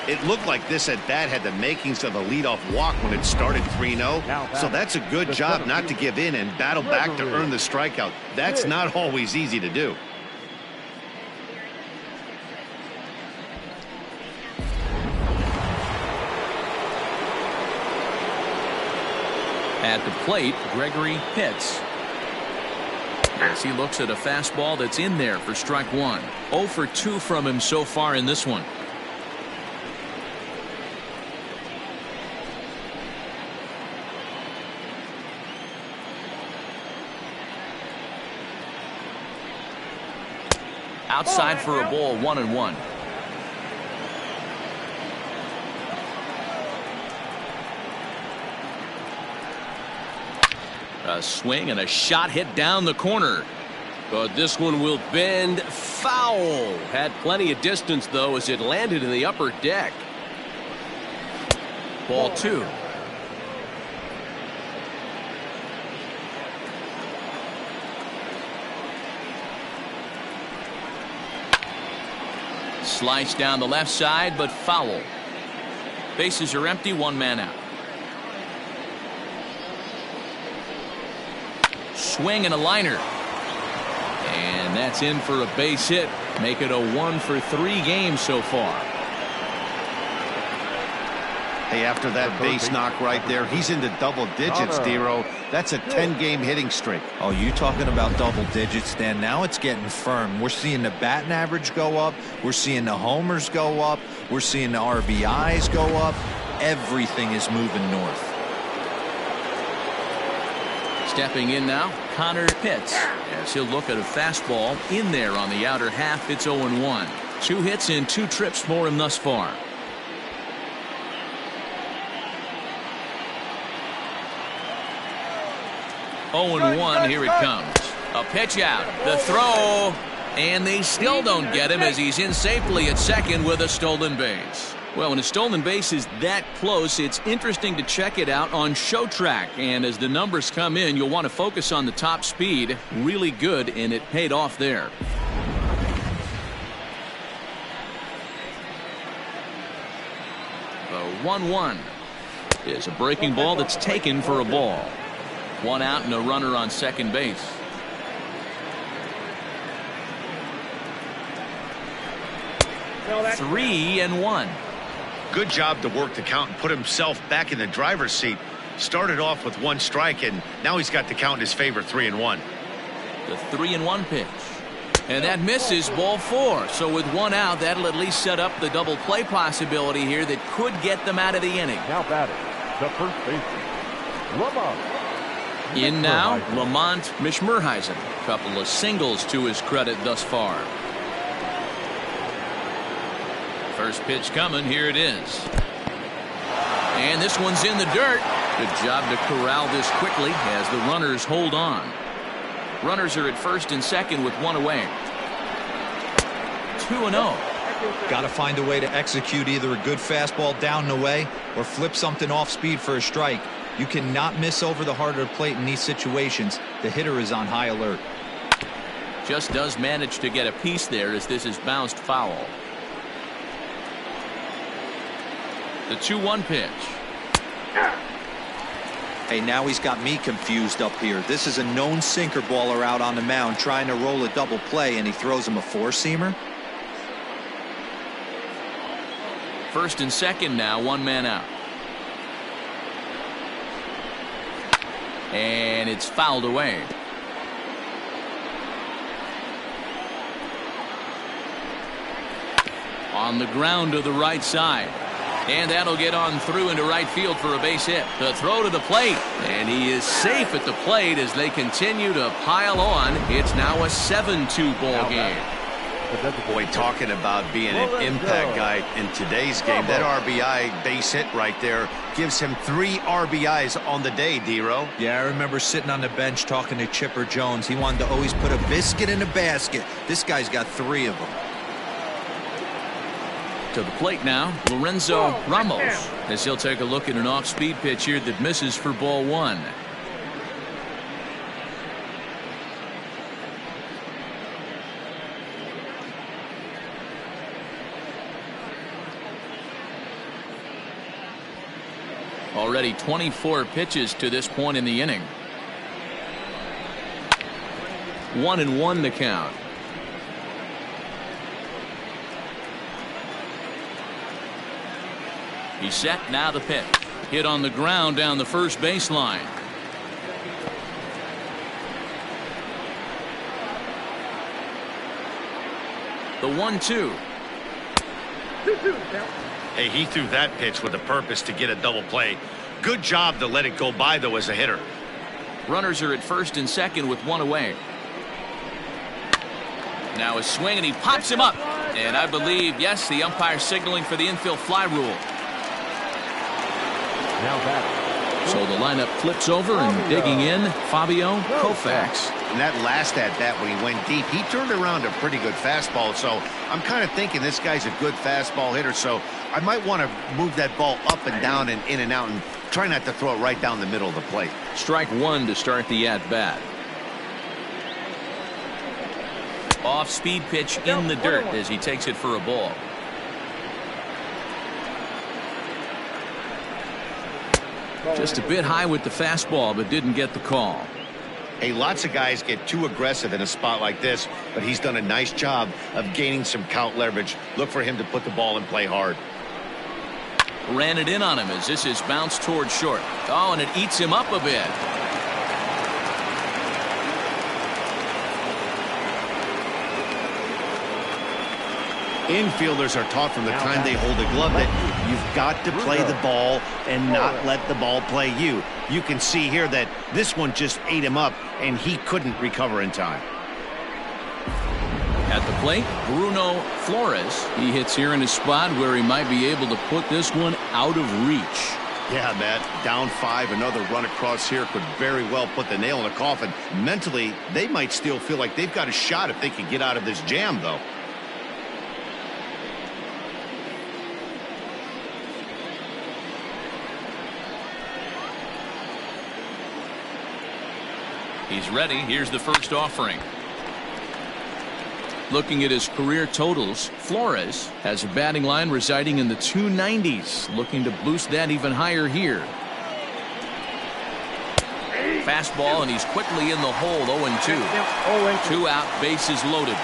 It looked like this at bat had the makings of a leadoff walk when it started 3-0. So that's a good job not to give in and battle back to earn the strikeout. That's not always easy to do. At the plate, Gregory Pitts. As he looks at a fastball that's in there for strike 1. 0 for 2 from him so far in this one. Outside for a ball, 1-1. A swing and a shot hit down the corner. But this one will bend foul. Had plenty of distance, though, as it landed in the upper deck. Ball 2. Slice down the left side, but foul. Bases are empty, 1 man out. Swing and a liner. And that's in for a base hit. Make it a 1 for 3 games so far. Hey, after that base knock right there, he's into double digits, Dero. That's a 10-game hitting streak. Oh, you talking about double digits, Dan? Now it's getting firm. We're seeing the batting average go up. We're seeing the homers go up. We're seeing the RBIs go up. Everything is moving north. Stepping in now, Connor Pitts, as he'll look at a fastball in there on the outer half. It's 0-1. 2 hits in 2 trips for him thus far. 0-1. Here it comes. A pitch out. The throw. And they still don't get him as he's in safely at second with a stolen base. Well, when a stolen base is that close, it's interesting to check it out on Show Track. And as the numbers come in, you'll want to focus on the top speed. Really good, and it paid off there. The 1-1 is a breaking ball that's taken for a ball. 1 out and a runner on second base. No, 3-1. Good job to work the count and put himself back in the driver's seat. Started off with 1 strike, and now he's got the count in his favor, 3-1. The 3-1 pitch. And that misses, ball 4. So with 1 out, that'll at least set up the double play possibility here that could get them out of the inning. Now batting, the first baseman, Lamont. In now, Lamont Mishmerheisen. Couple of singles to his credit thus far. First pitch coming. Here it is. And this one's in the dirt. Good job to corral this quickly as the runners hold on. Runners are at first and second with 1 away. 2-0. Got to find a way to execute either a good fastball down and away or flip something off speed for a strike. You cannot miss over the heart of the plate in these situations. The hitter is on high alert. Just does manage to get a piece there as this is bounced foul. The 2-1 pitch. Hey, now he's got me confused up here. This is a known sinker baller out on the mound trying to roll a double play, and he throws him a 4-seamer. First and second now, 1 man out. And it's fouled away. On the ground to the right side. And that'll get on through into right field for a base hit. The throw to the plate. And he is safe at the plate as they continue to pile on. It's now a 7-2 ball game. Boy, talking about being an impact guy in today's game. That RBI base hit right there gives him 3 RBIs on the day, Dero. Yeah, I remember sitting on the bench talking to Chipper Jones. He wanted to always put a biscuit in a basket. This guy's got 3 of them. To the plate now, Lorenzo Ramos, as he'll take a look at an off-speed pitch here that misses for ball 1. Already 24 pitches to this point in the inning. 1-1 the count. He's set, now the pitch. Hit on the ground down the first baseline. The 1-2. Hey, he threw that pitch with a purpose to get a double play. Good job to let it go by, though, as a hitter. Runners are at first and second with 1 away. Now a swing, and he pops him up. And I believe, yes, the umpire signaling for the infield fly rule. Now batting. So the lineup flips over, and digging in, Fabio Koufax. And that last at-bat when he went deep, he turned around a pretty good fastball. So I'm kind of thinking this guy's a good fastball hitter. So I might want to move that ball up and down and in and out and try not to throw it right down the middle of the plate. Strike one to start the at-bat. Off-speed pitch in the dirt as he takes it for a ball. Just a bit high with the fastball, but didn't get the call. Hey, lots of guys get too aggressive in a spot like this, but he's done a nice job of gaining some count leverage. Look for him to put the ball in play hard. Ran it in on him as this is bounced towards short. Oh, and it eats him up a bit. Infielders are taught from the time they hold a glove that you've got to play the ball and not let the ball play you. You can see here that this one just ate him up, and he couldn't recover in time. At the plate, Bruno Flores. He hits here in a spot where he might be able to put this one out of reach. Yeah, Matt, down 5, another run across here could very well put the nail in the coffin. Mentally, they might still feel like they've got a shot if they can get out of this jam, though. He's ready. Here's the first offering. Looking at his career totals, Flores has a batting line residing in the 290s. Looking to boost that even higher here. Fastball, and he's quickly in the hole. 0-2. 2 out, bases loaded.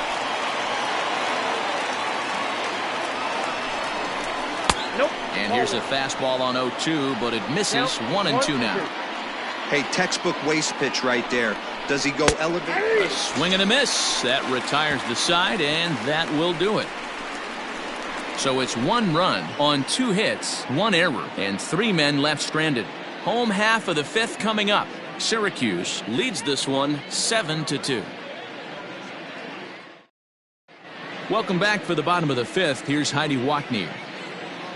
And here's a fastball on 0-2, but it misses. 1-2 now. Hey, textbook waste pitch right there. Does he go elevate? A swing and a miss. That retires the side, and that will do it. So it's 1 run on 2 hits, 1 error, and 3 men left stranded. Home half of the 5th coming up. Syracuse leads this one 7-2. Welcome back for the bottom of the 5th. Here's Heidi Wackney.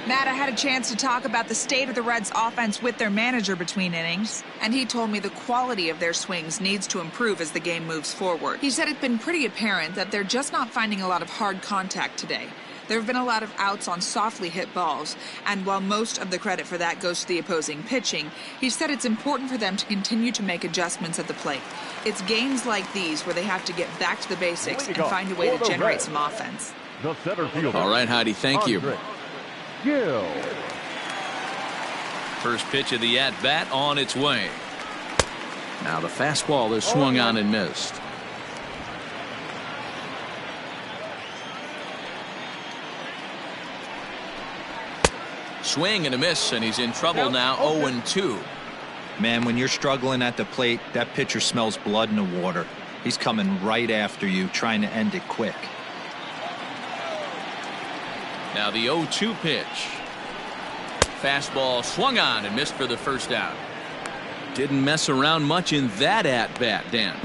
Matt, I had a chance to talk about the state of the Reds' offense with their manager between innings, and he told me the quality of their swings needs to improve as the game moves forward. He said it's been pretty apparent that they're just not finding a lot of hard contact today. There have been a lot of outs on softly hit balls, and while most of the credit for that goes to the opposing pitching, he said it's important for them to continue to make adjustments at the plate. It's games like these where they have to get back to the basics and find a way to generate some offense. The center fielder. All right, Heidi, thank you. Gill. First pitch of the at-bat on its way. Now the fastball is swung on and missed. Swing and a miss, and he's in trouble now. 0-2. Man, when you're struggling at the plate, that pitcher smells blood in the water. He's coming right after you, trying to end it quick. Now the 0-2 pitch. Fastball swung on and missed for the first out. Didn't mess around much in that at-bat, Dan.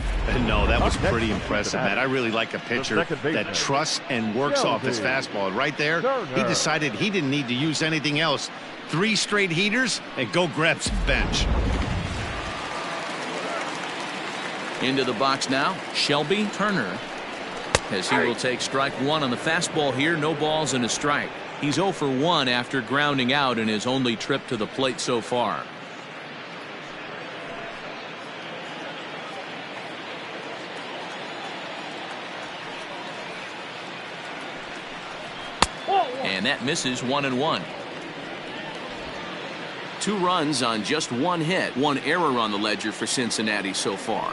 No, that was pretty impressive, Matt. I really like a pitcher that trusts and works off his fastball. And right there, he decided he didn't need to use anything else. 3 straight heaters and go grab some bench. Into the box now, Shelby Turner. As he will take strike 1 on the fastball here. No balls and a strike. He's 0 for 1 after grounding out in his only trip to the plate so far. And that misses. 1-1. 2 runs on just 1 hit. 1 error on the ledger for Cincinnati so far.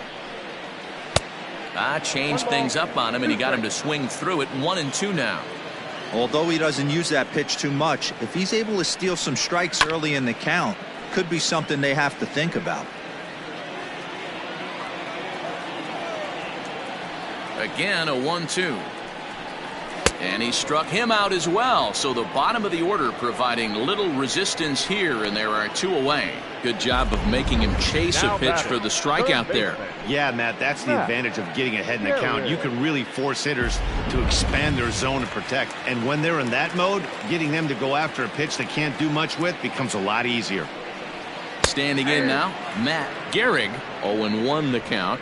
Changed things up on him, and he got him to swing through it. 1-2 now. Although he doesn't use that pitch too much, if he's able to steal some strikes early in the count, could be something they have to think about. Again, a 1-2. And he struck him out as well. So the bottom of the order providing little resistance here, and there are 2 away. Good job of making him chase a pitch for the strikeout there. Yeah, Matt, that's the advantage of getting ahead in the count. You can really force hitters to expand their zone and protect. And when they're in that mode, getting them to go after a pitch they can't do much with becomes a lot easier. Standing in now, Matt Gehrig. 0-1 the count.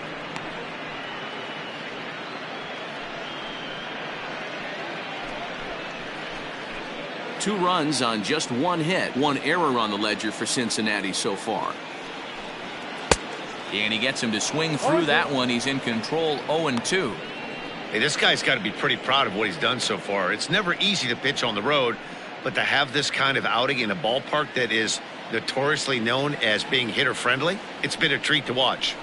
2 runs on just 1 hit. 1 error on the ledger for Cincinnati so far. And he gets him to swing through that one. He's in control, 0-2. Hey, this guy's got to be pretty proud of what he's done so far. It's never easy to pitch on the road, but to have this kind of outing in a ballpark that is notoriously known as being hitter-friendly, it's been a treat to watch.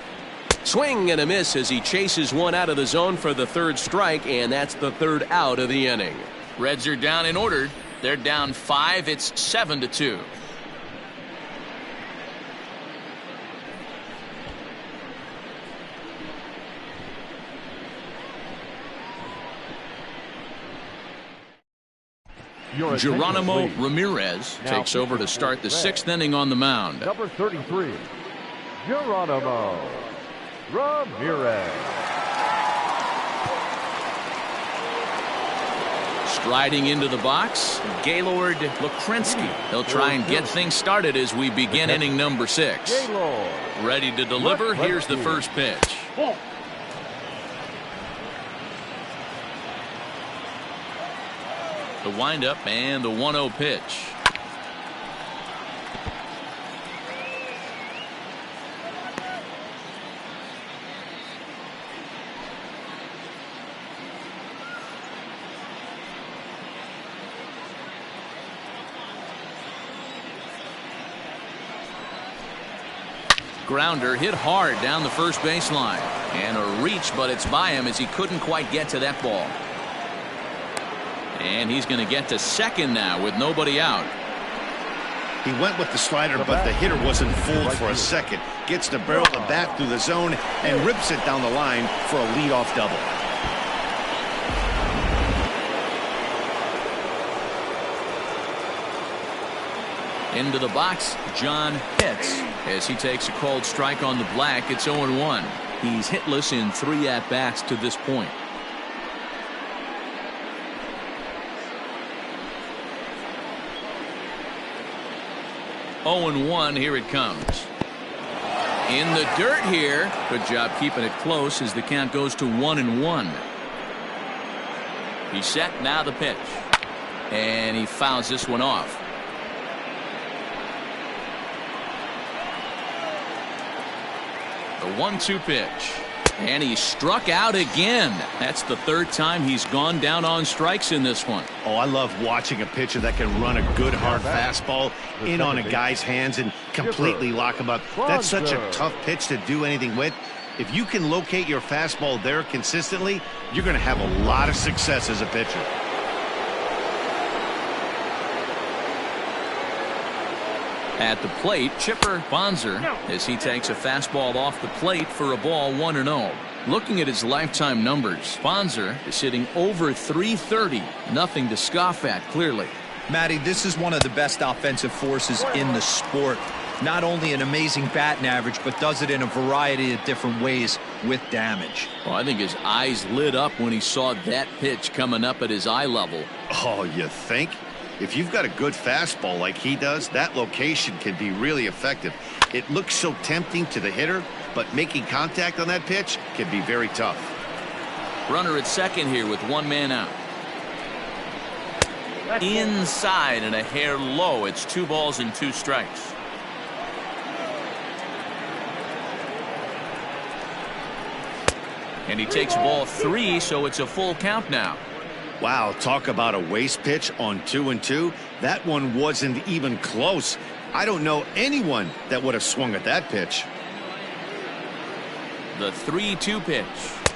Swing and a miss as he chases one out of the zone for the 3rd strike, and that's the 3rd out of the inning. Reds are down and ordered. They're down 5. It's 7-2. Geronimo Ramirez takes over to start the 6th inning on the mound. Number 33, Geronimo Ramirez. Striding into the box, Gaylord Lukrensky. He'll try and get things started as we begin inning number 6. Ready to deliver. Here's the first pitch. The windup and the 1-0 pitch. Grounder hit hard down the first baseline. And a reach, but it's by him as he couldn't quite get to that ball. And he's going to get to second now with nobody out. He went with the slider, but the hitter wasn't fooled for a second. Gets the barrel of the bat through the zone and rips it down the line for a leadoff double. Into the box, John Pitts, as he takes a called strike on the black. It's 0-1. He's hitless in 3 at-bats to this point. 0-1. Here it comes. In the dirt here. Good job keeping it close as the count goes to 1-1. He's set. Now the pitch. And he fouls this one off. The 1-2 pitch. And he struck out again. That's the 3rd time he's gone down on strikes in this one. Oh, I love watching a pitcher that can run a good hard fastball in on a guy's hands and completely lock him up. That's such a tough pitch to do anything with. If you can locate your fastball there consistently, you're going to have a lot of success as a pitcher. At the plate, Chipper Bonser, as he takes a fastball off the plate for a ball, 1-0. Looking at his lifetime numbers, Bonser is hitting over .330. Nothing to scoff at, clearly. Matty, this is one of the best offensive forces in the sport. Not only an amazing batting average, but does it in a variety of different ways with damage. Well, I think his eyes lit up when he saw that pitch coming up at his eye level. Oh, you think? If you've got a good fastball like he does, that location can be really effective. It looks so tempting to the hitter, but making contact on that pitch can be very tough. Runner at second here with 1 man out. Inside and a hair low. It's 2 balls and 2 strikes. And he takes ball 3, so it's a full count now. Wow, talk about a waste pitch on 2-2. That one wasn't even close. I don't know anyone that would have swung at that pitch. The 3-2 pitch.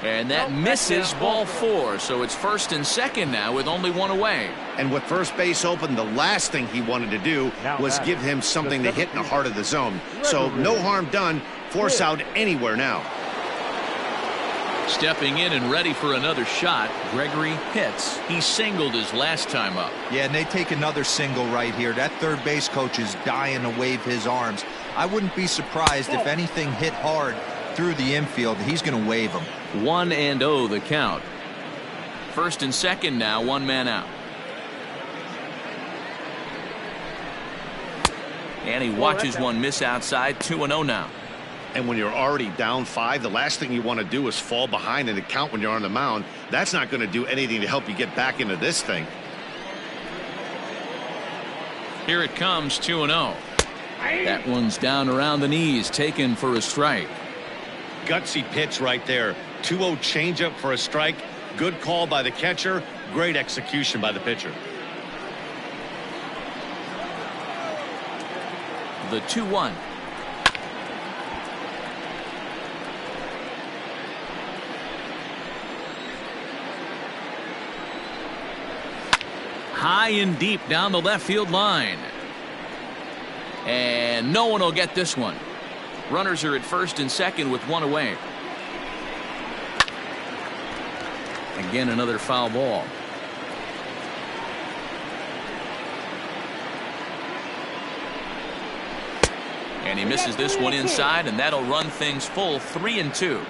And that misses, ball 4. So it's first and second now with only 1 away. And with first base open, the last thing he wanted to do was give him something to hit in the heart of the zone. So no harm done. Force out anywhere now. Stepping in and ready for another shot, Gregory Pitts. He singled his last time up. Yeah, and they take another single right here. That third base coach is dying to wave his arms. I wouldn't be surprised if anything hit hard through the infield. He's going to wave them. 1-0 the count. First and second now, 1 man out. And he watches one miss outside. 2-0 now. And when you're already down 5, the last thing you want to do is fall behind in the count when you're on the mound. That's not going to do anything to help you get back into this thing. Here it comes, 2-0. That one's down around the knees, taken for a strike. Gutsy pitch right there. 2-0 changeup for a strike. Good call by the catcher. Great execution by the pitcher. The 2-1. High and deep down the left field line. And no one will get this one. Runners are at first and second with one away. Again, another foul ball. And he misses this one inside, and that'll run things full 3-2.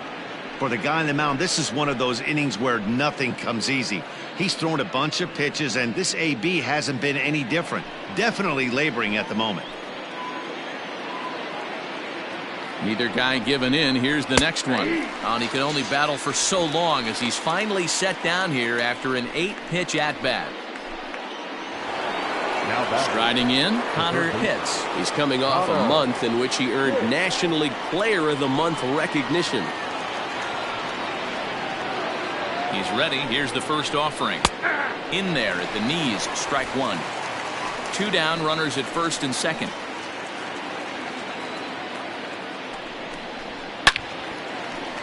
For the guy on the mound, this is one of those innings where nothing comes easy. He's thrown a bunch of pitches, and this AB hasn't been any different. Definitely laboring at the moment. Neither guy giving in. Here's the next one. And he can only battle for so long as he's finally set down here after an 8-pitch at-bat. Striding in, Connor Pitts. He's coming off a month in which he earned National League Player of the Month recognition. He's ready. Here's the first offering. In there at the knees, strike one. 2 down, runners at first and second.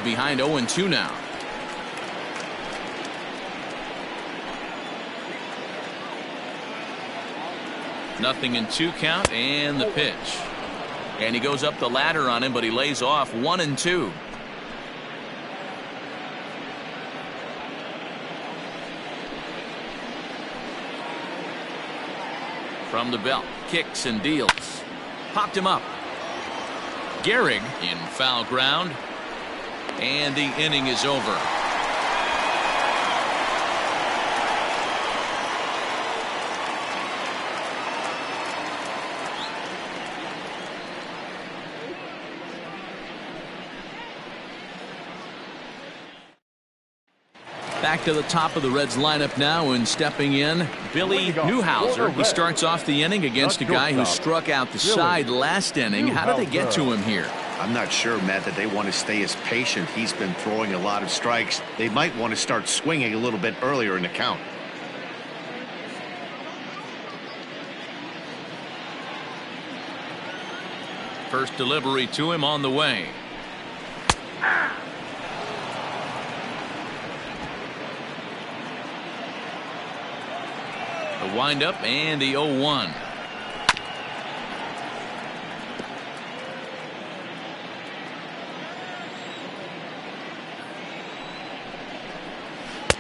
Behind 0-2 now. Nothing in 2 count, and the pitch. And he goes up the ladder on him, but he lays off 1-2. From the belt, kicks and deals. Popped him up. Gehrig in foul ground. And the inning is over. Back to the top of the Reds lineup now, and stepping in, Billy Newhouser. He starts off the inning against a guy who struck out the side last inning. How did they get to him here? I'm not sure, Matt, that they want to stay as patient. He's been throwing a lot of strikes. They might want to start swinging a little bit earlier in the count. First delivery to him on the way. The windup and the 0-1.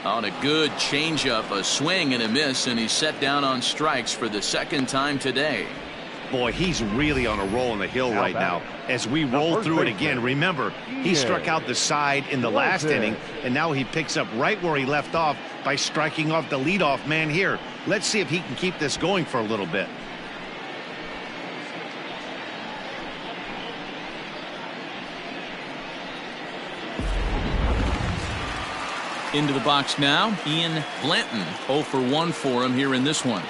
On a good changeup, a swing and a miss, and he's set down on strikes for the second time today. Boy, he's really on a roll in the hill right now. As we roll through it again, remember, he struck out the side in the last inning, and now he picks up right where he left off by striking off the leadoff man here. Let's see if he can keep this going for a little bit. Into the box now, Ian Blanton. 0 for 1 for him here in this one.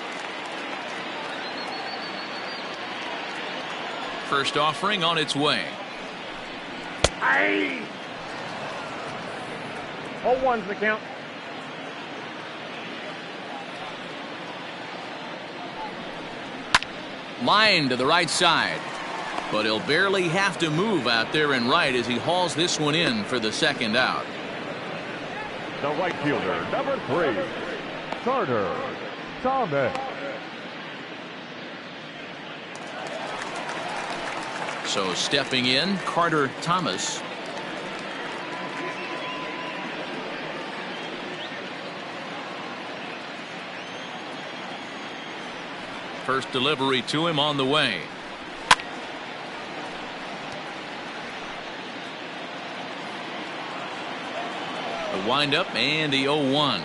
First offering on its way. 0-1's the count. Line to the right side. But he'll barely have to move out there and right as he hauls this one in for the second out. The right fielder, number 3, Carter Thomas. So stepping in, Carter Thomas. First delivery to him on the way. The windup and the 0-1.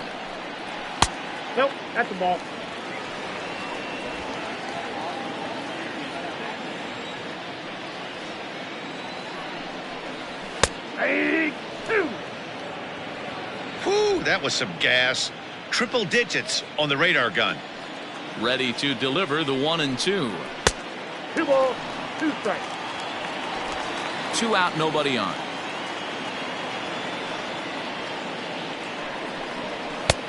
Nope, that's the ball. Whew, that was some gas. Triple digits on the radar gun. Ready to deliver the 1-2. 2 balls, 2 strikes. 2 out, nobody on.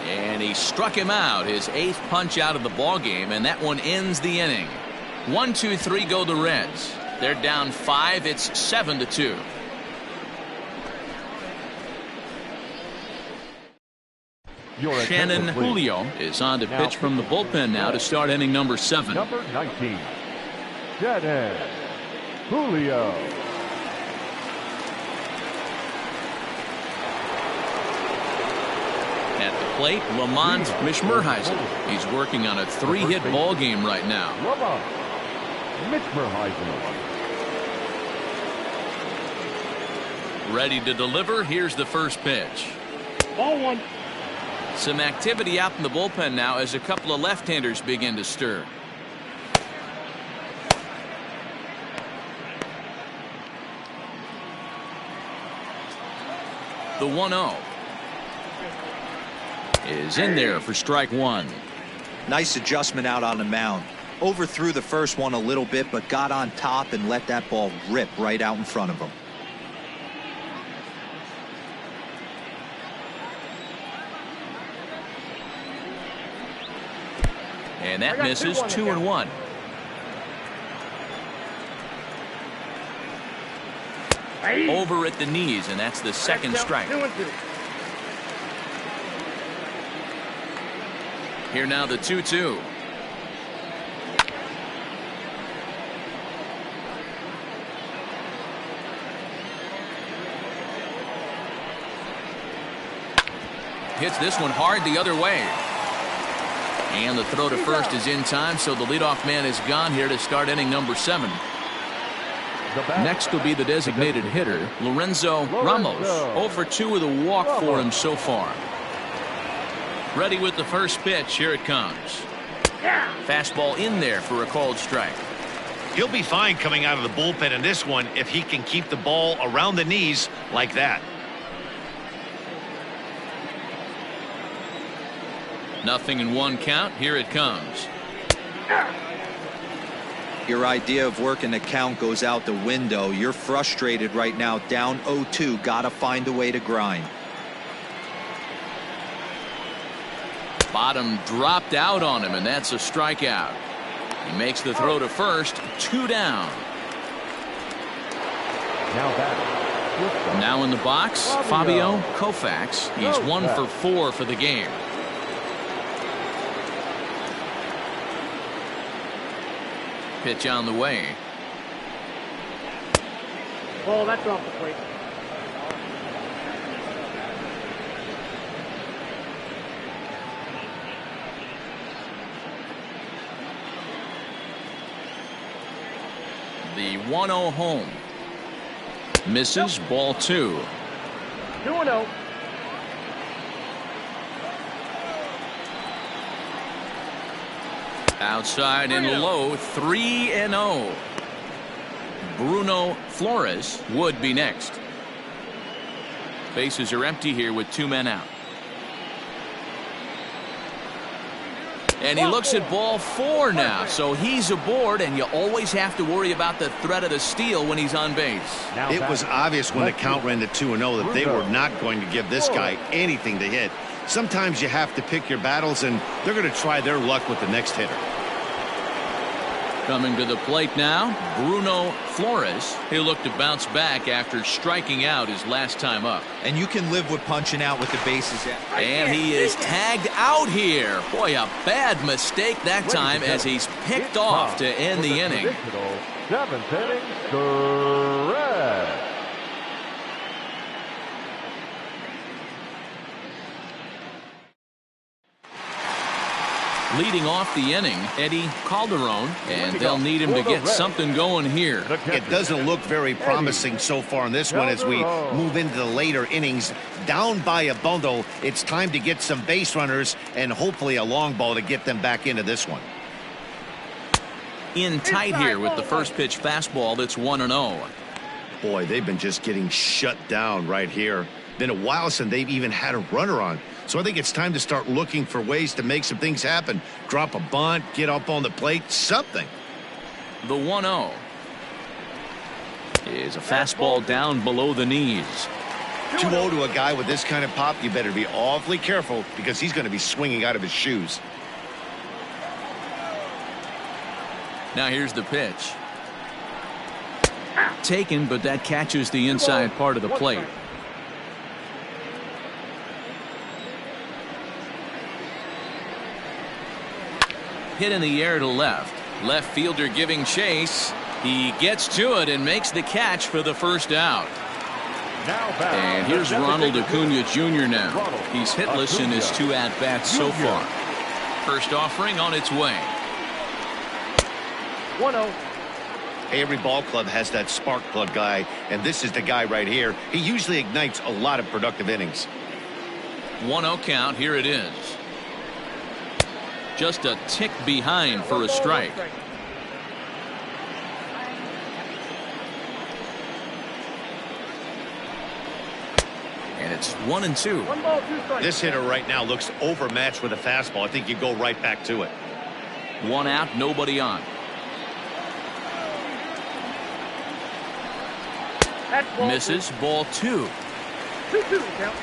And he struck him out, his 8th punch out of the ball game, and that one ends the inning. 1, 2, 3 go the Reds. They're down 5. It's 7-2. Shannon Julio is on to pitch from the bullpen now to start inning number 7. Number 19, Shannon Julio. At the plate, Lamont Mishmerheisen. He's working on a 3-hit ball game right now. Lamont Mishmerheisen. Ready to deliver. Here's the first pitch. Ball 1. Some activity out in the bullpen now as a couple of left-handers begin to stir. The 1-0 is in there for strike 1. Nice adjustment out on the mound. Overthrew the first one a little bit, but got on top and let that ball rip right out in front of him. And that misses. 2-1. Over at the knees, and that's the second strike. 2-2. Here now the 2-2. Hits this one hard the other way. And the throw to first is in time, so the leadoff man is gone here to start inning number 7. Next will be the designated hitter, Lorenzo Ramos. 0 for 2 with a walk for him so far. Ready with the first pitch. Here it comes. Fastball in there for a called strike. He'll be fine coming out of the bullpen in this one if he can keep the ball around the knees like that. Nothing in 1 count. Here it comes. Your idea of working the count goes out the window. You're frustrated right now, down 0-2. Gotta find a way to grind. Bottom dropped out on him, and that's a strikeout. He makes the throw to first. 2 down. Now in the box, Fabio Koufax. He's 1 for 4 for the game. Pitch on the way. Oh, that's off the plate. The 1-0 home. Misses. Ball 2. 2-0. Outside and low. 3-0. Bruno Flores would be next. Bases are empty here with 2 men out. And he looks at ball 4 now, so he's aboard, and you always have to worry about the threat of the steal when he's on base. It was obvious when the count ran to 2-0 that they were not going to give this guy anything to hit. Sometimes you have to pick your battles, and they're going to try their luck with the next hitter. Coming to the plate now, Bruno Flores. He'll look to bounce back after striking out his last time up. And you can live with punching out with the bases. And he is tagged out here. Boy, a bad mistake that time as he's picked off to end the inning. 7th inning, the Reds. Leading off the inning, Eddie Calderon, and they'll need him to get something going here. It doesn't look very promising so far in this one as we move into the later innings. Down by a bundle, it's time to get some base runners and hopefully a long ball to get them back into this one. In tight here with the first pitch fastball that's 1-0. Boy, they've been just getting shut down right here. Been a while since they've even had a runner on. So I think it's time to start looking for ways to make some things happen. Drop a bunt, get up on the plate, something. The 1-0 is a fastball down below the knees. 2-0 to a guy with this kind of pop, you better be awfully careful because he's going to be swinging out of his shoes. Now here's the pitch. Taken, but that catches the inside part of the plate. Hit in the air to left. Left fielder giving chase. He gets to it and makes the catch for the first out. And here's Ronald Acuna Jr. now. He's hitless in his 2 at-bats so far. First offering on its way. 1-0. Hey, every ball club has that spark plug guy, and this is the guy right here. He usually ignites a lot of productive innings. 1-0 count. Here it is. Just a tick behind for a strike. And it's 1-2. 1 ball, 2 strikes. This hitter right now looks overmatched with a fastball. I think you go right back to it. 1 out, nobody on. That's ball Misses. Ball 2. 2-2 count.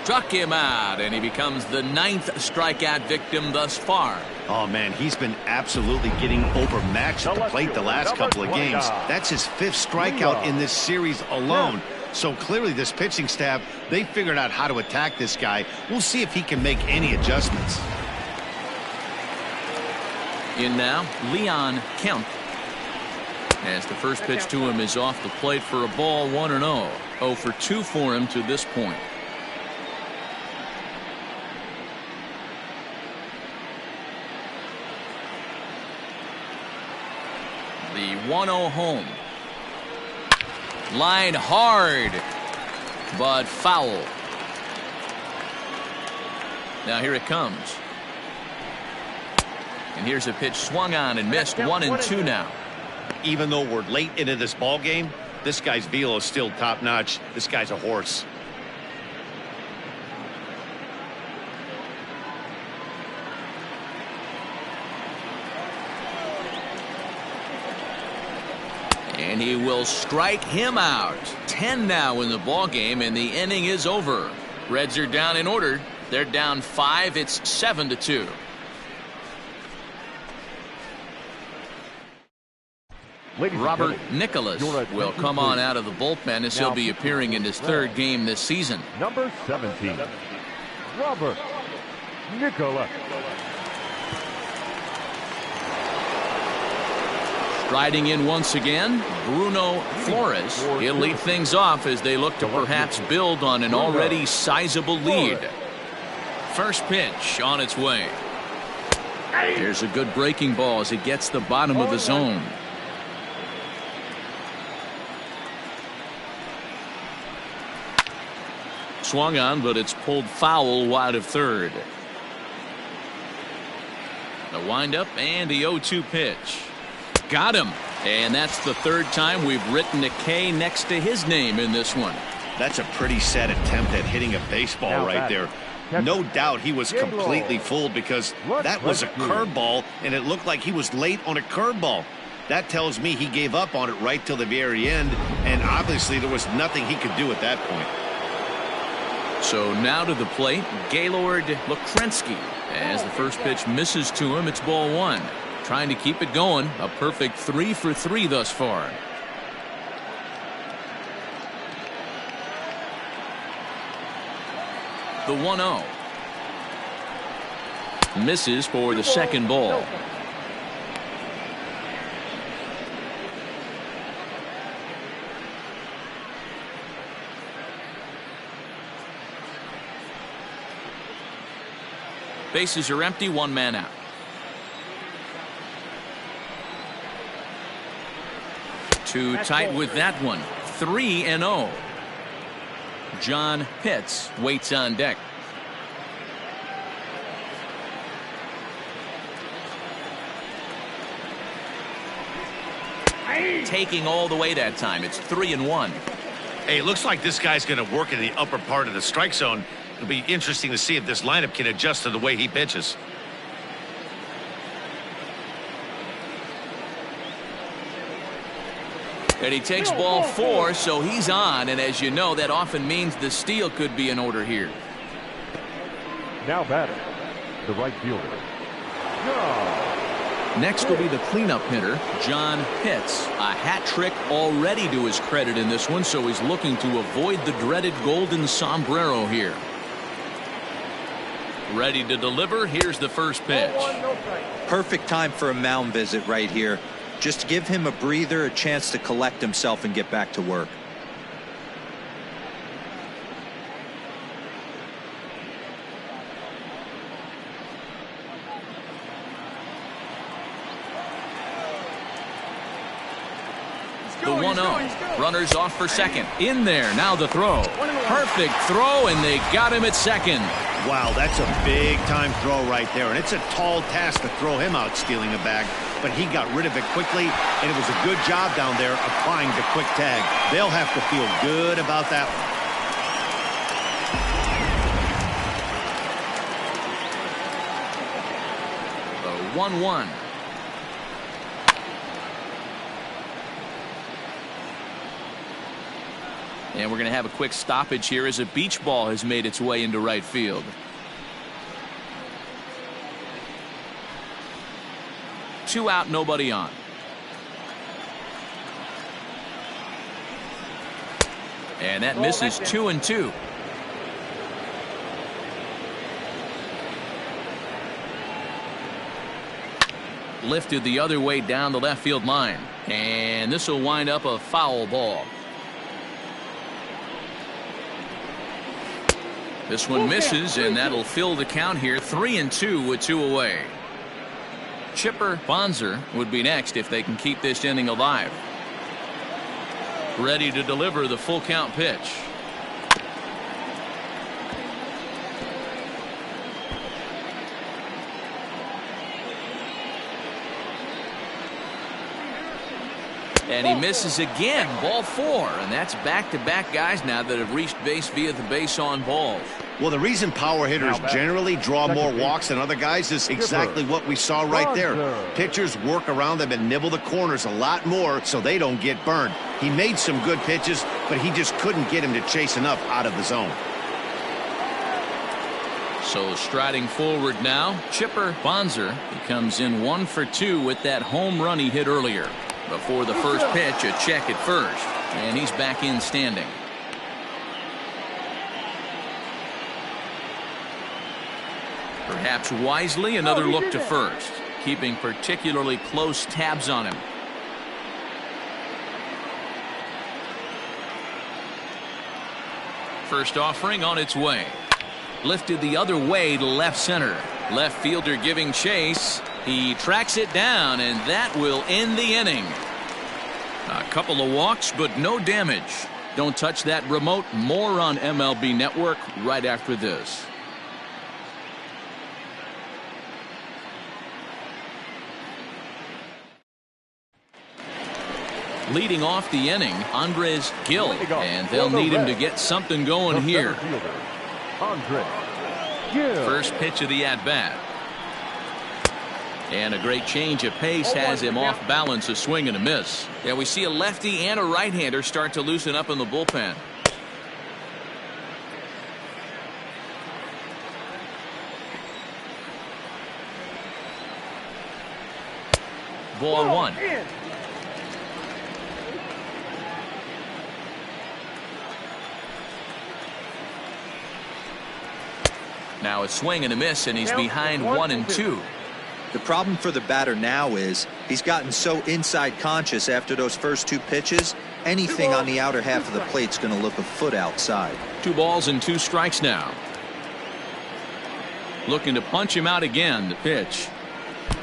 Struck him out, and he becomes the 9th strikeout victim thus far. Oh, man, he's been absolutely getting overmatched at the plate the last couple of games. That's his 5th strikeout in this series alone. So clearly this pitching staff, they figured out how to attack this guy. We'll see if he can make any adjustments. In now, Leon Kemp. As the first pitch to him is off the plate for a ball, 1-0. 0 for 2 for him to this point. The 1-0 home. Line hard, but foul. Now here it comes. And here's a pitch swung on and missed. 1-2 now. Even though we're late into this ball game, this guy's velo is still top notch. This guy's a horse. And he will strike him out. 10 now in the ball game, and the inning is over. Reds are down in order. They're down 5. It's 7-2. Robert Nicholas will come on out of the bullpen as he'll be appearing in his 3rd game this season. Number 17, Robert Nicholas. Striding in once again, Bruno Flores. He'll lead things off as they look to perhaps build on an already sizable lead. First pitch on its way. There's a good breaking ball as it gets the bottom of the zone. Swung on, but it's pulled foul wide of third. The windup and the 0-2 pitch. Got him. And that's the 3rd time we've written a K next to his name in this one. That's a pretty sad attempt at hitting a baseball right there. No doubt he was completely fooled because that was a curveball, and it looked like he was late on a curveball. That tells me he gave up on it right till the very end, and obviously there was nothing he could do at that point. So now to the plate, Gaylord Lukrensky. As the first pitch misses to him, it's ball 1. Trying to keep it going. A perfect 3 for 3 thus far. The 1-0. Misses for the second ball. Bases are empty, 1 man out. Too tight with that one. 3-0. John Pitts waits on deck. taking all the way that time. It's 3-1. Hey, it looks like this guy's going to work in the upper part of the strike zone. It'll be interesting to see if this lineup can adjust to the way he pitches. And he takes ball 4, so he's on. And as you know, that often means the steal could be in order here. Now batting, the right fielder. Next will be the cleanup hitter, John Pitts. A hat trick already to his credit in this one, so he's looking to avoid the dreaded golden sombrero here. Ready to deliver. Here's the first pitch. Perfect time for a mound visit right here. Just give him a breather, a chance to collect himself and get back to work. The 1-0. Runners off for second. In there. Now the throw. Perfect throw, and they got him at second. Wow, that's a big-time throw right there, and it's a tall task to throw him out stealing a bag, but he got rid of it quickly, and it was a good job down there applying the quick tag. They'll have to feel good about that one. The 1-1. And we're going to have a quick stoppage here as a beach ball has made its way into right field. Two out, nobody on. And that misses 2-2. Lifted the other way down the left field line. And this will wind up a foul ball. This one misses, and that'll fill the count here. 3-2 with 2 away. Chipper Bonser would be next if they can keep this inning alive. Ready to deliver the full count pitch. And he misses again. Ball 4. And that's back-to-back guys now that have reached base via the base on balls. Well, the reason power hitters generally draw more walks than other guys is exactly what we saw right there. Pitchers work around them and nibble the corners a lot more so they don't get burned. He made some good pitches, but he just couldn't get him to chase enough out of the zone. So striding forward now, Chipper Bonser. He comes in 1 for 2 with that home run he hit earlier. Before the first pitch, a check at first, and he's back in standing. Perhaps wisely, another look to first, keeping particularly close tabs on him. First offering on its way. Lifted the other way to left center. Left fielder giving chase. He tracks it down, and that will end the inning. A couple of walks, but no damage. Don't touch that remote. More on MLB Network right after this. Leading off the inning, Andres Gill, and they'll need him to get something going here. First pitch of the at-bat. And a great change of pace has him off balance, a swing and a miss. Yeah, we see a lefty and a right-hander start to loosen up in the bullpen. Ball 1. Now a swing and a miss, and he's behind 1-2. The problem for the batter now is he's gotten so inside conscious after those first 2 pitches. Anything on the outer half of the plate's going to look a foot outside. 2 balls and 2 strikes now. Looking to punch him out again. The pitch.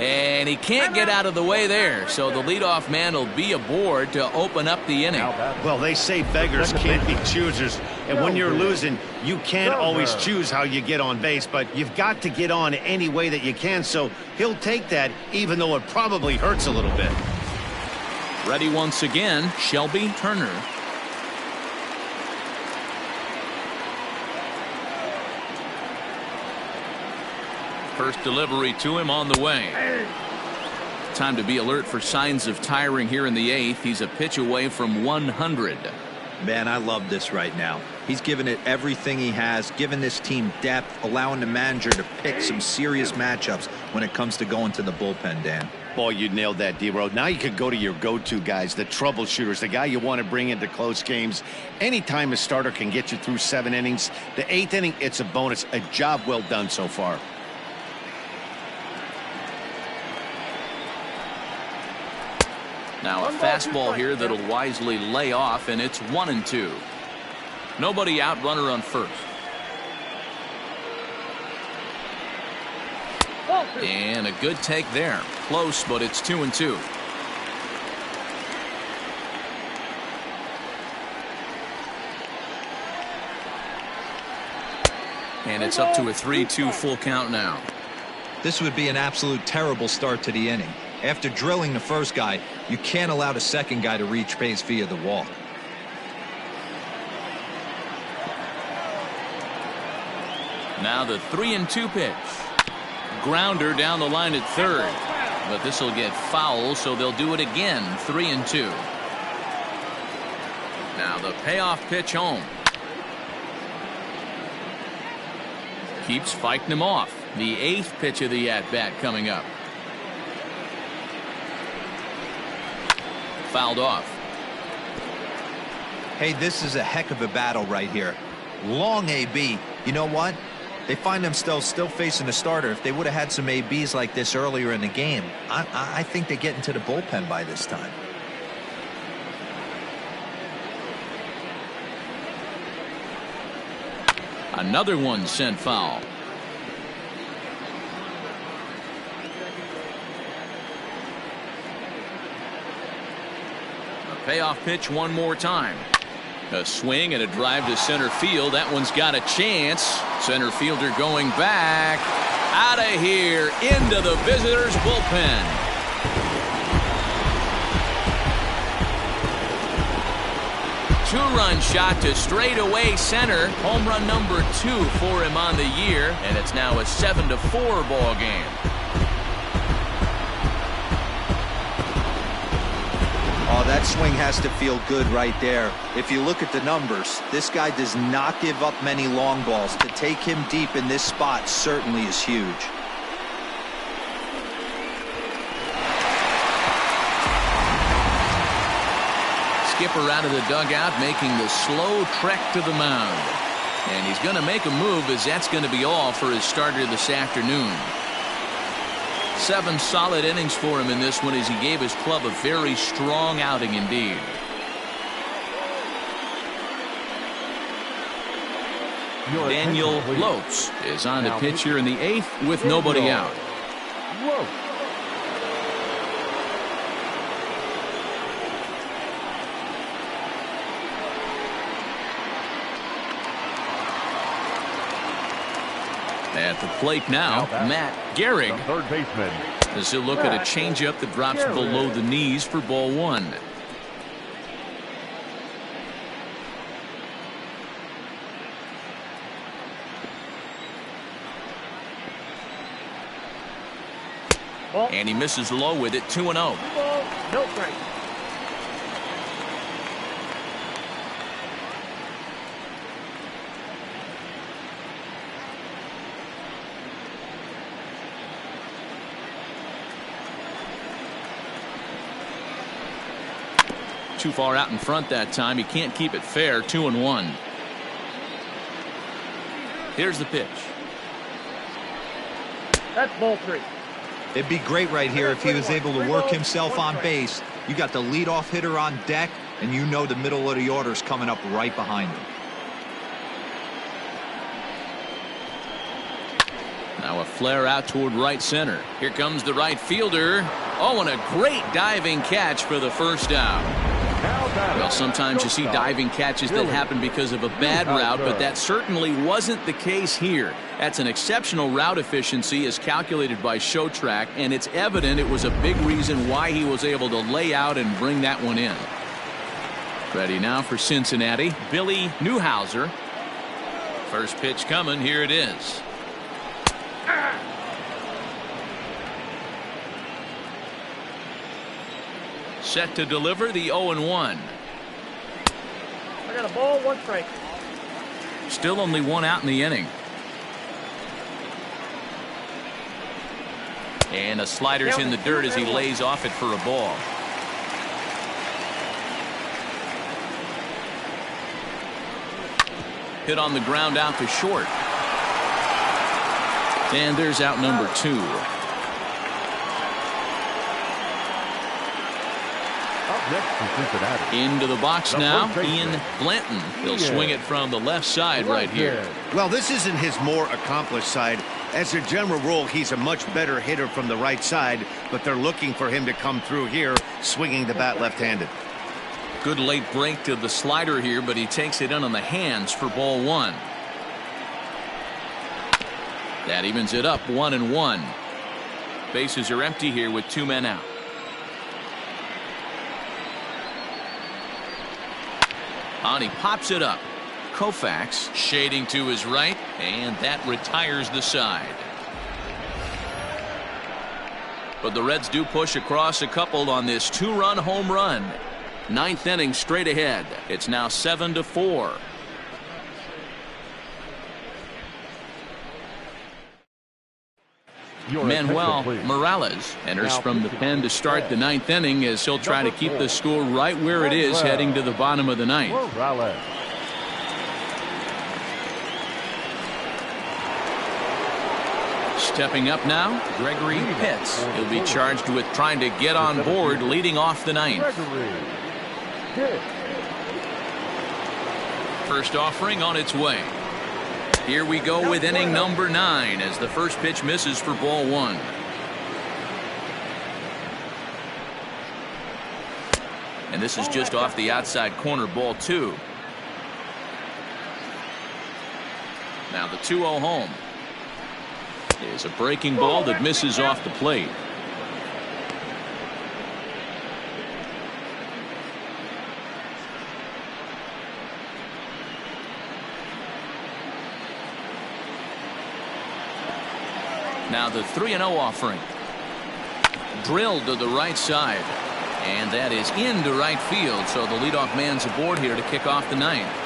And he can't get out of the way there, so the leadoff man will be aboard to open up the inning. Well, they say beggars can't be choosers, and when you're losing, you can't always choose how you get on base, but you've got to get on any way that you can, so he'll take that, even though it probably hurts a little bit. Ready once again, Shelby Turner. First delivery to him on the way. Time to be alert for signs of tiring here in the 8th. He's a pitch away from 100. Man, I love this right now. He's given it everything he has, given this team depth, allowing the manager to pick some serious matchups when it comes to going to the bullpen, Dan. Boy, you nailed that, D-Row. Now you could go to your go-to guys, the troubleshooters, the guy you want to bring into close games. Anytime a starter can get you through 7 innings, the 8th inning, it's a bonus. A job well done so far. Now a fastball here that'll wisely lay off, and it's 1-2. Nobody out, runner on first. And a good take there. Close, but it's 2-2. And it's up to a 3-2 full count now. This would be an absolute terrible start to the inning. After drilling the first guy, you can't allow the second guy to reach base via the walk. Now the 3-2 pitch. Grounder down the line at third. But this will get foul, so they'll do it again. 3-2. Now the payoff pitch home. Keeps fighting him off. The 8th pitch of the at-bat coming up. Fouled off. Hey, this is a heck of a battle right here. Long AB. You know what? They find themselves still facing a starter. If they would have had some ABs like this earlier in the game, I think they get into the bullpen by this time. Another one sent foul. Payoff pitch one more time. A swing and a drive to center field. That one's got a chance. Center fielder going back. Out of here. Into the visitors' bullpen. Two-run shot to straightaway center. Home run number 2 for him on the year. And it's now a 7-4 ball game. Oh, that swing has to feel good right there. If you look at the numbers, this guy does not give up many long balls. To take him deep in this spot certainly is huge. Skipper out of the dugout making the slow trek to the mound. And he's going to make a move, as that's going to be all for his starter this afternoon. 7 solid innings for him in this one, as he gave his club a very strong outing indeed. Daniel Lopes is on the pitch here in the 8th with nobody out. At the plate now, Matt Gehrig. Third baseman. As he'll look at a changeup that drops below the knees for ball 1. And he misses low with it. 2-0. No strike. Too far out in front that time. He can't keep it fair. 2-1. Here's the pitch. That's ball 3. It'd be great right here if he was able to work himself on base. You got the leadoff hitter on deck, and you know the middle of the order is coming up right behind him. Now a flare out toward right center. Here comes the right fielder. Oh, and a great diving catch for the first out. Well, sometimes you see diving catches that happen because of a bad route, but that certainly wasn't the case here. That's an exceptional route efficiency as calculated by ShowTrack, and it's evident it was a big reason why he was able to lay out and bring that one in. Ready now for Cincinnati, Billy Newhouser. First pitch coming. Here it is. Set to deliver the 0-1. I got a ball, 1 strike. Still only 1 out in the inning. And a slider's in the dirt as he lays off it for a ball. Hit on the ground out to short. And there's out number 2. Into the box now, Ian Blanton. He'll swing it from the left side right here. Well, this isn't his more accomplished side. As a general rule, he's a much better hitter from the right side, but they're looking for him to come through here, swinging the bat left-handed. Good late break to the slider here, but he takes it in on the hands for ball 1. That evens it up, 1-1. Bases are empty here with 2 men out. On he pops it up. Koufax shading to his right, and that retires the side. But the Reds do push across a couple on this 2-run home run. 9th inning straight ahead. It's now 7-4. Manuel Morales enters from the pen to start the 9th inning as he'll try to keep the score right where it is heading to the bottom of the 9th. Stepping up now, Gregory Pitts. He'll be charged with trying to get on board leading off the 9th. First offering on its way. Here we go with inning number 9 as the first pitch misses for ball 1. And this is just off the outside corner, ball 2. Now the 2-0 home. Is a breaking ball that misses off the plate. Now the 3-0 offering. Drilled to the right side. And that is into right field. So the leadoff man's aboard here to kick off the 9th.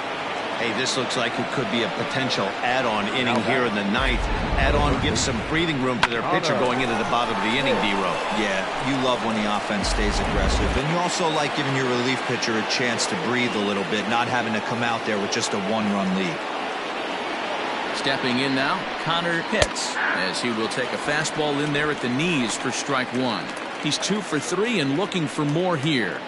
Hey, this looks like it could be a potential add-on inning here in the 9th. Add-on gives some breathing room to their pitcher going into the bottom of the inning, D-Row. Yeah, you love when the offense stays aggressive. And you also like giving your relief pitcher a chance to breathe a little bit, not having to come out there with just a 1-run lead. Stepping in now, Connor Pitts, as he will take a fastball in there at the knees for strike 1. He's 2 for 3 and looking for more here.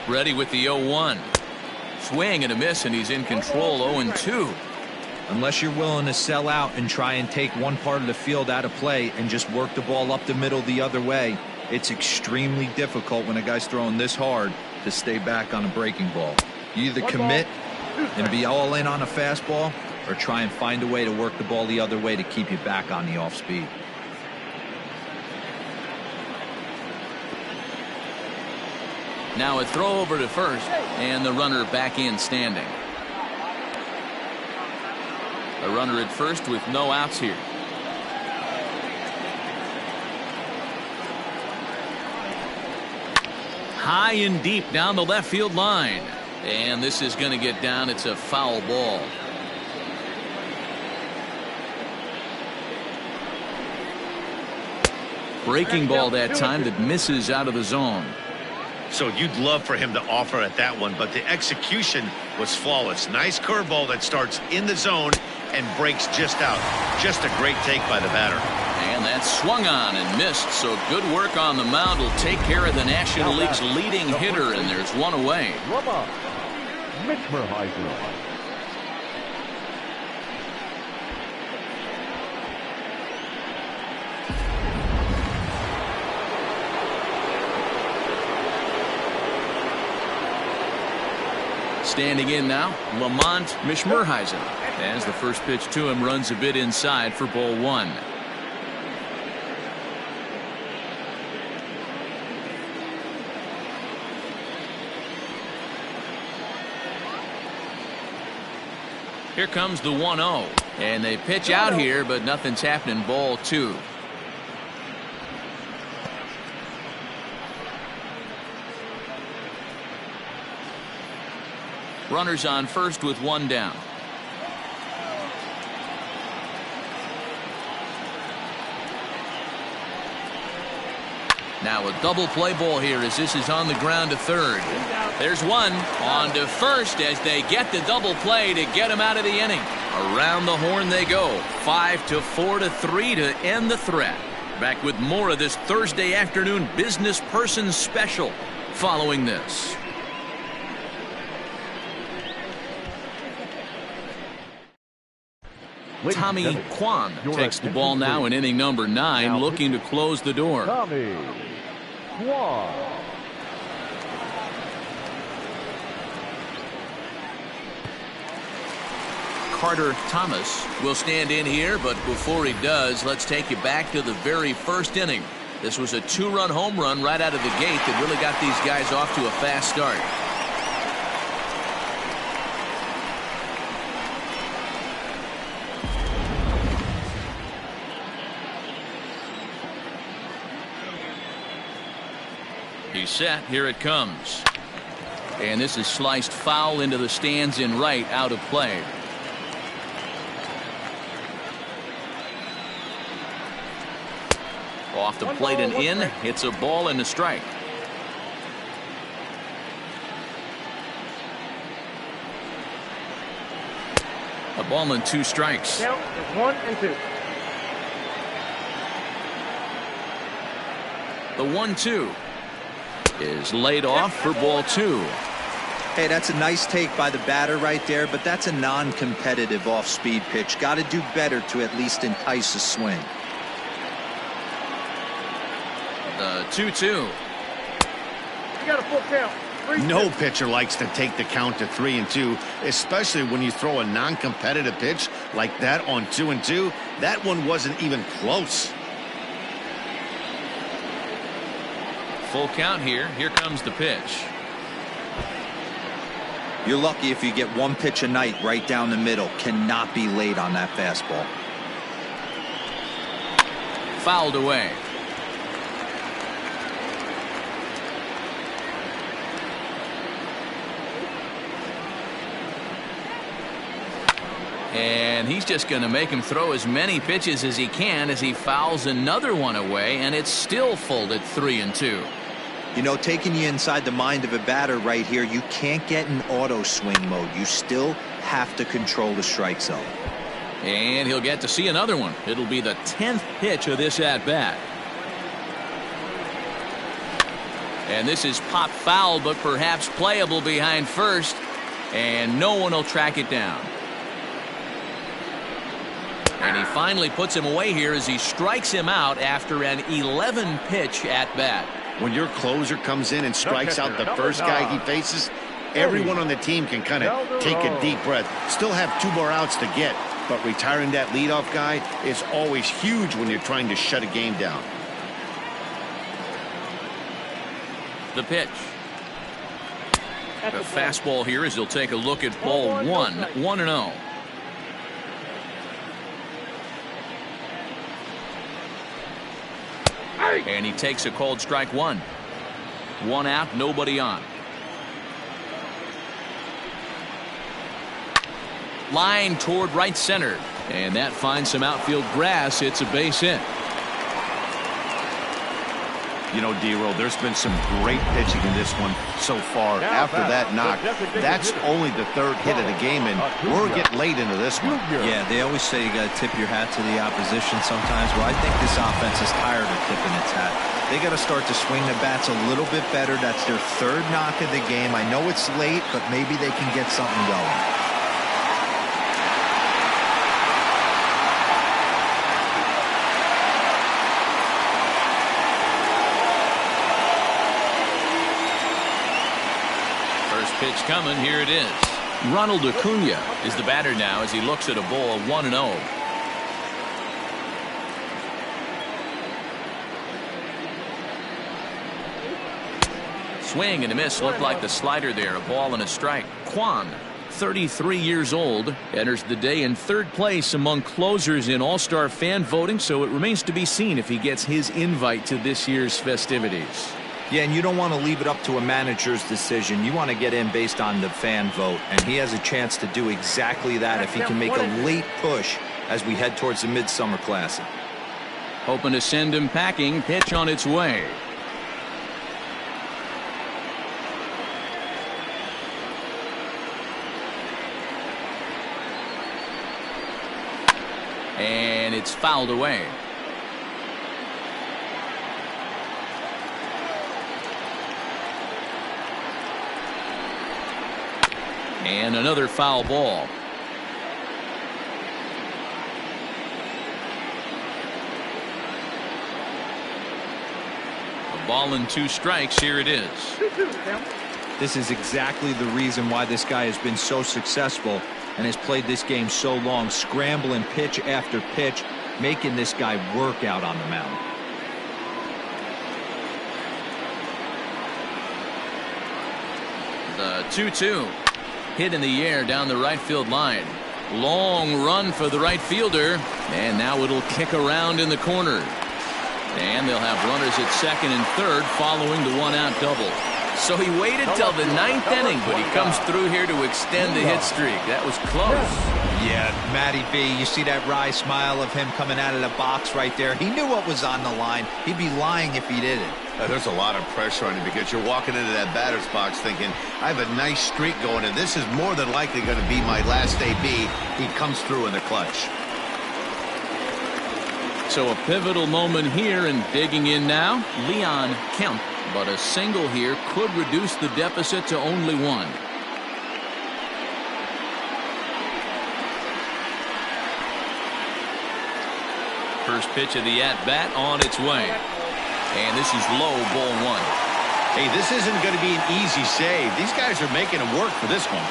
Ready with the 0-1. Swing and a miss, and he's in control. 0-2. Unless you're willing to sell out and try and take one part of the field out of play and just work the ball up the middle the other way, it's extremely difficult when a guy's throwing this hard to stay back on a breaking ball. You either commit and be all in on a fastball or try and find a way to work the ball the other way to keep you back on the off speed. Now a throw over to first, and the runner back in standing. A runner at first with no outs here. High and deep down the left field line. And this is going to get down. It's a foul ball. Breaking ball that time that misses out of the zone. So you'd love for him to offer at that one, but the execution was flawless. Nice curveball that starts in the zone and breaks just out. Just a great take by the batter. And that swung on and missed, so good work on the mound will take care of the National League's leading hitter, and there's one away. Standing in now, Lamont Mishmerheisen. As the first pitch to him runs a bit inside for ball one. Here comes the 1-0. And they pitch out here, but nothing's happening. Ball two. Runners on first with one down. Now a double play ball here as this is on the ground to third. There's one on to first as they get the double play to get him out of the inning. Around the horn they go. 5-4-3 to end the threat. Back with more of this Thursday afternoon business person special following this. Tommy Kwan takes the ball now in inning number 9, looking to close the door. Tommy Kwan. Carter Thomas will stand in here, but before he does, let's take you back to the very first inning. This was a 2-run home run right out of the gate that really got these guys off to a fast start. He's set. Here it comes. And this is sliced foul into the stands in right, out of play. Off the plate and in. It's a ball and a strike. A ball and 2 strikes. Count is 1 and 2. The 1-2 is laid off for ball 2. Hey, that's a nice take by the batter right there, but that's a non-competitive off-speed pitch. Got to do better to at least entice a swing. The 2-2. You got a full count. No pitcher likes to take the count to 3-2, especially when you throw a non-competitive pitch like that on 2-2. That one wasn't even close. Full count here. Here comes the pitch. You're lucky if you get one pitch a night right down the middle. Cannot be late on that fastball. Fouled away. And he's just going to make him throw as many pitches as he can as he fouls another one away, and it's still full at 3-2. You know, taking you inside the mind of a batter right here, you can't get in auto swing mode. You still have to control the strike zone. And he'll get to see another one. It'll be the 10th pitch of this at-bat. And this is pop foul, but perhaps playable behind first, and no one will track it down. And he finally puts him away here as he strikes him out after an 11-pitch at-bat. When your closer comes in and strikes out the first guy he faces, everyone on the team can kind of take a deep breath. Still have 2 more outs to get, but retiring that leadoff guy is always huge when you're trying to shut a game down. The pitch. The fastball here as he'll take a look at ball 1, 1-0. And he takes a called strike 1. 1 out, nobody on. Line toward right center. And that finds some outfield grass. It's a base hit. You know, D-Roll, there's been some great pitching in this one so far. After that knock, that's only the 3rd hit of the game, and we're getting late into this one. Yeah, they always say you got to tip your hat to the opposition sometimes. Well, I think this offense is tired of tipping its hat. They got to start to swing the bats a little bit better. That's their 3rd knock of the game. I know it's late, but maybe they can get something going. Pitch coming. Here it is. Ronald Acuna is the batter now as he looks at a ball of 1-0. Swing and a miss. Looked like the slider there. A ball and a strike. Kwan, 33 years old, enters the day in third place among closers in All-Star fan voting, so it remains to be seen if he gets his invite to this year's festivities. Yeah, and you don't want to leave it up to a manager's decision. You want to get in based on the fan vote, and he has a chance to do exactly that if he can make a late push as we head towards the Midsummer Classic. Hoping to send him packing. Pitch on its way. And it's fouled away. And another foul ball. A ball and 2 strikes. Here it is. This is exactly the reason why this guy has been so successful and has played this game so long, scrambling pitch after pitch, making this guy work out on the mound. The 2-2. Hit in the air down the right field line. Long run for the right fielder, and now it'll kick around in the corner. And they'll have runners at second and third following the 1-out double. So he waited till the 9th inning, but he comes through here to extend the hit streak. That was close. Yeah, Matty B, you see that wry smile of him coming out of the box right there. He knew what was on the line. He'd be lying if he didn't. There's a lot of pressure on you because you're walking into that batter's box thinking, I have a nice streak going, and this is more than likely going to be my last AB. He comes through in the clutch. So a pivotal moment here, and digging in now, Leon Kemp. But a single here could reduce the deficit to only 1. First pitch of the at-bat on its way. And this is low, ball 1. Hey, this isn't going to be an easy save. These guys are making him work for this one.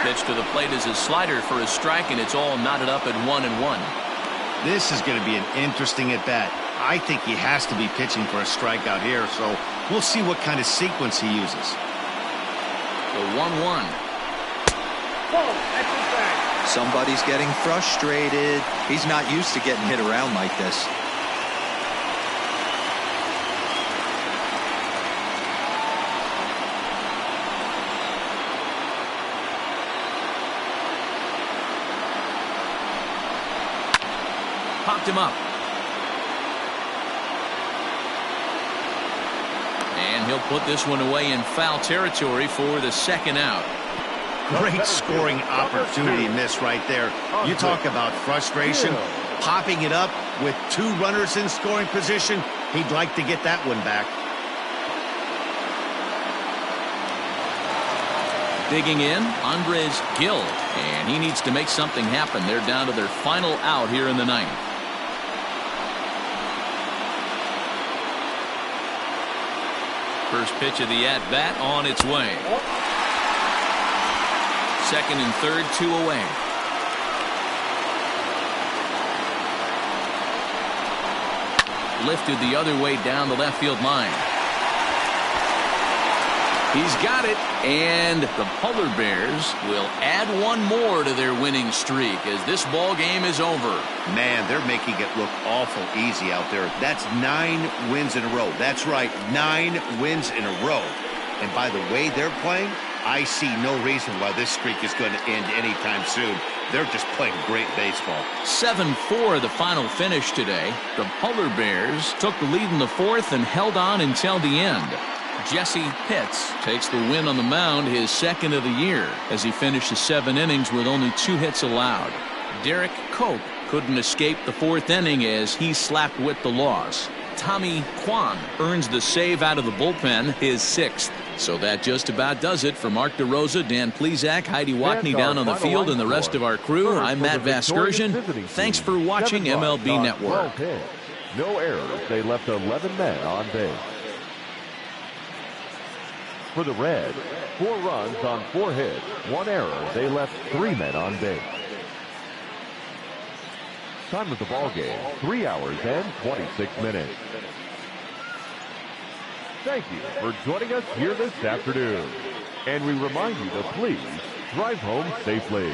Pitch to the plate is a slider for a strike, and it's all knotted up at 1-1. This is going to be an interesting at-bat. I think he has to be pitching for a strikeout here, so we'll see what kind of sequence he uses. The 1-1. Somebody's getting frustrated. He's not used to getting hit around like this. Popped him up. And he'll put this one away in foul territory for the 2nd out. Great scoring opportunity miss right there. You talk about frustration. Popping it up with 2 runners in scoring position. He'd like to get that one back. Digging in, Andres Gil. And he needs to make something happen. They're down to their final out here in the 9th. First pitch of the at-bat on its way. 2nd and 3rd, 2 away. Lifted the other way down the left field line. He's got it, and the Polar Bears will add 1 more to their winning streak as this ball game is over. Man, they're making it look awful easy out there. That's 9 wins in a row. That's right, 9 wins in a row. And by the way they're playing, I see no reason why this streak is going to end anytime soon. They're just playing great baseball. 7-4 the final finish today. The Polar Bears took the lead in the 4th and held on until the end. Jesse Pitts takes the win on the mound, his 2nd of the year, as he finishes 7 innings with only 2 hits allowed. Derek Cope couldn't escape the 4th inning as he slapped with the loss. Tommy Kwan earns the save out of the bullpen, his 6th. So that just about does it. For Mark DeRosa, Dan Plesac, Heidi Watney down on the field, and the rest of our crew, I'm Matt Vasgersian. Thanks for watching MLB Network. No errors. They left 11 men on base. For the Reds, 4 runs on 4 hits, 1 error. They left 3 men on base. Time of the ball game, 3 hours and 26 minutes. Thank you for joining us here this afternoon. And we remind you to please drive home safely.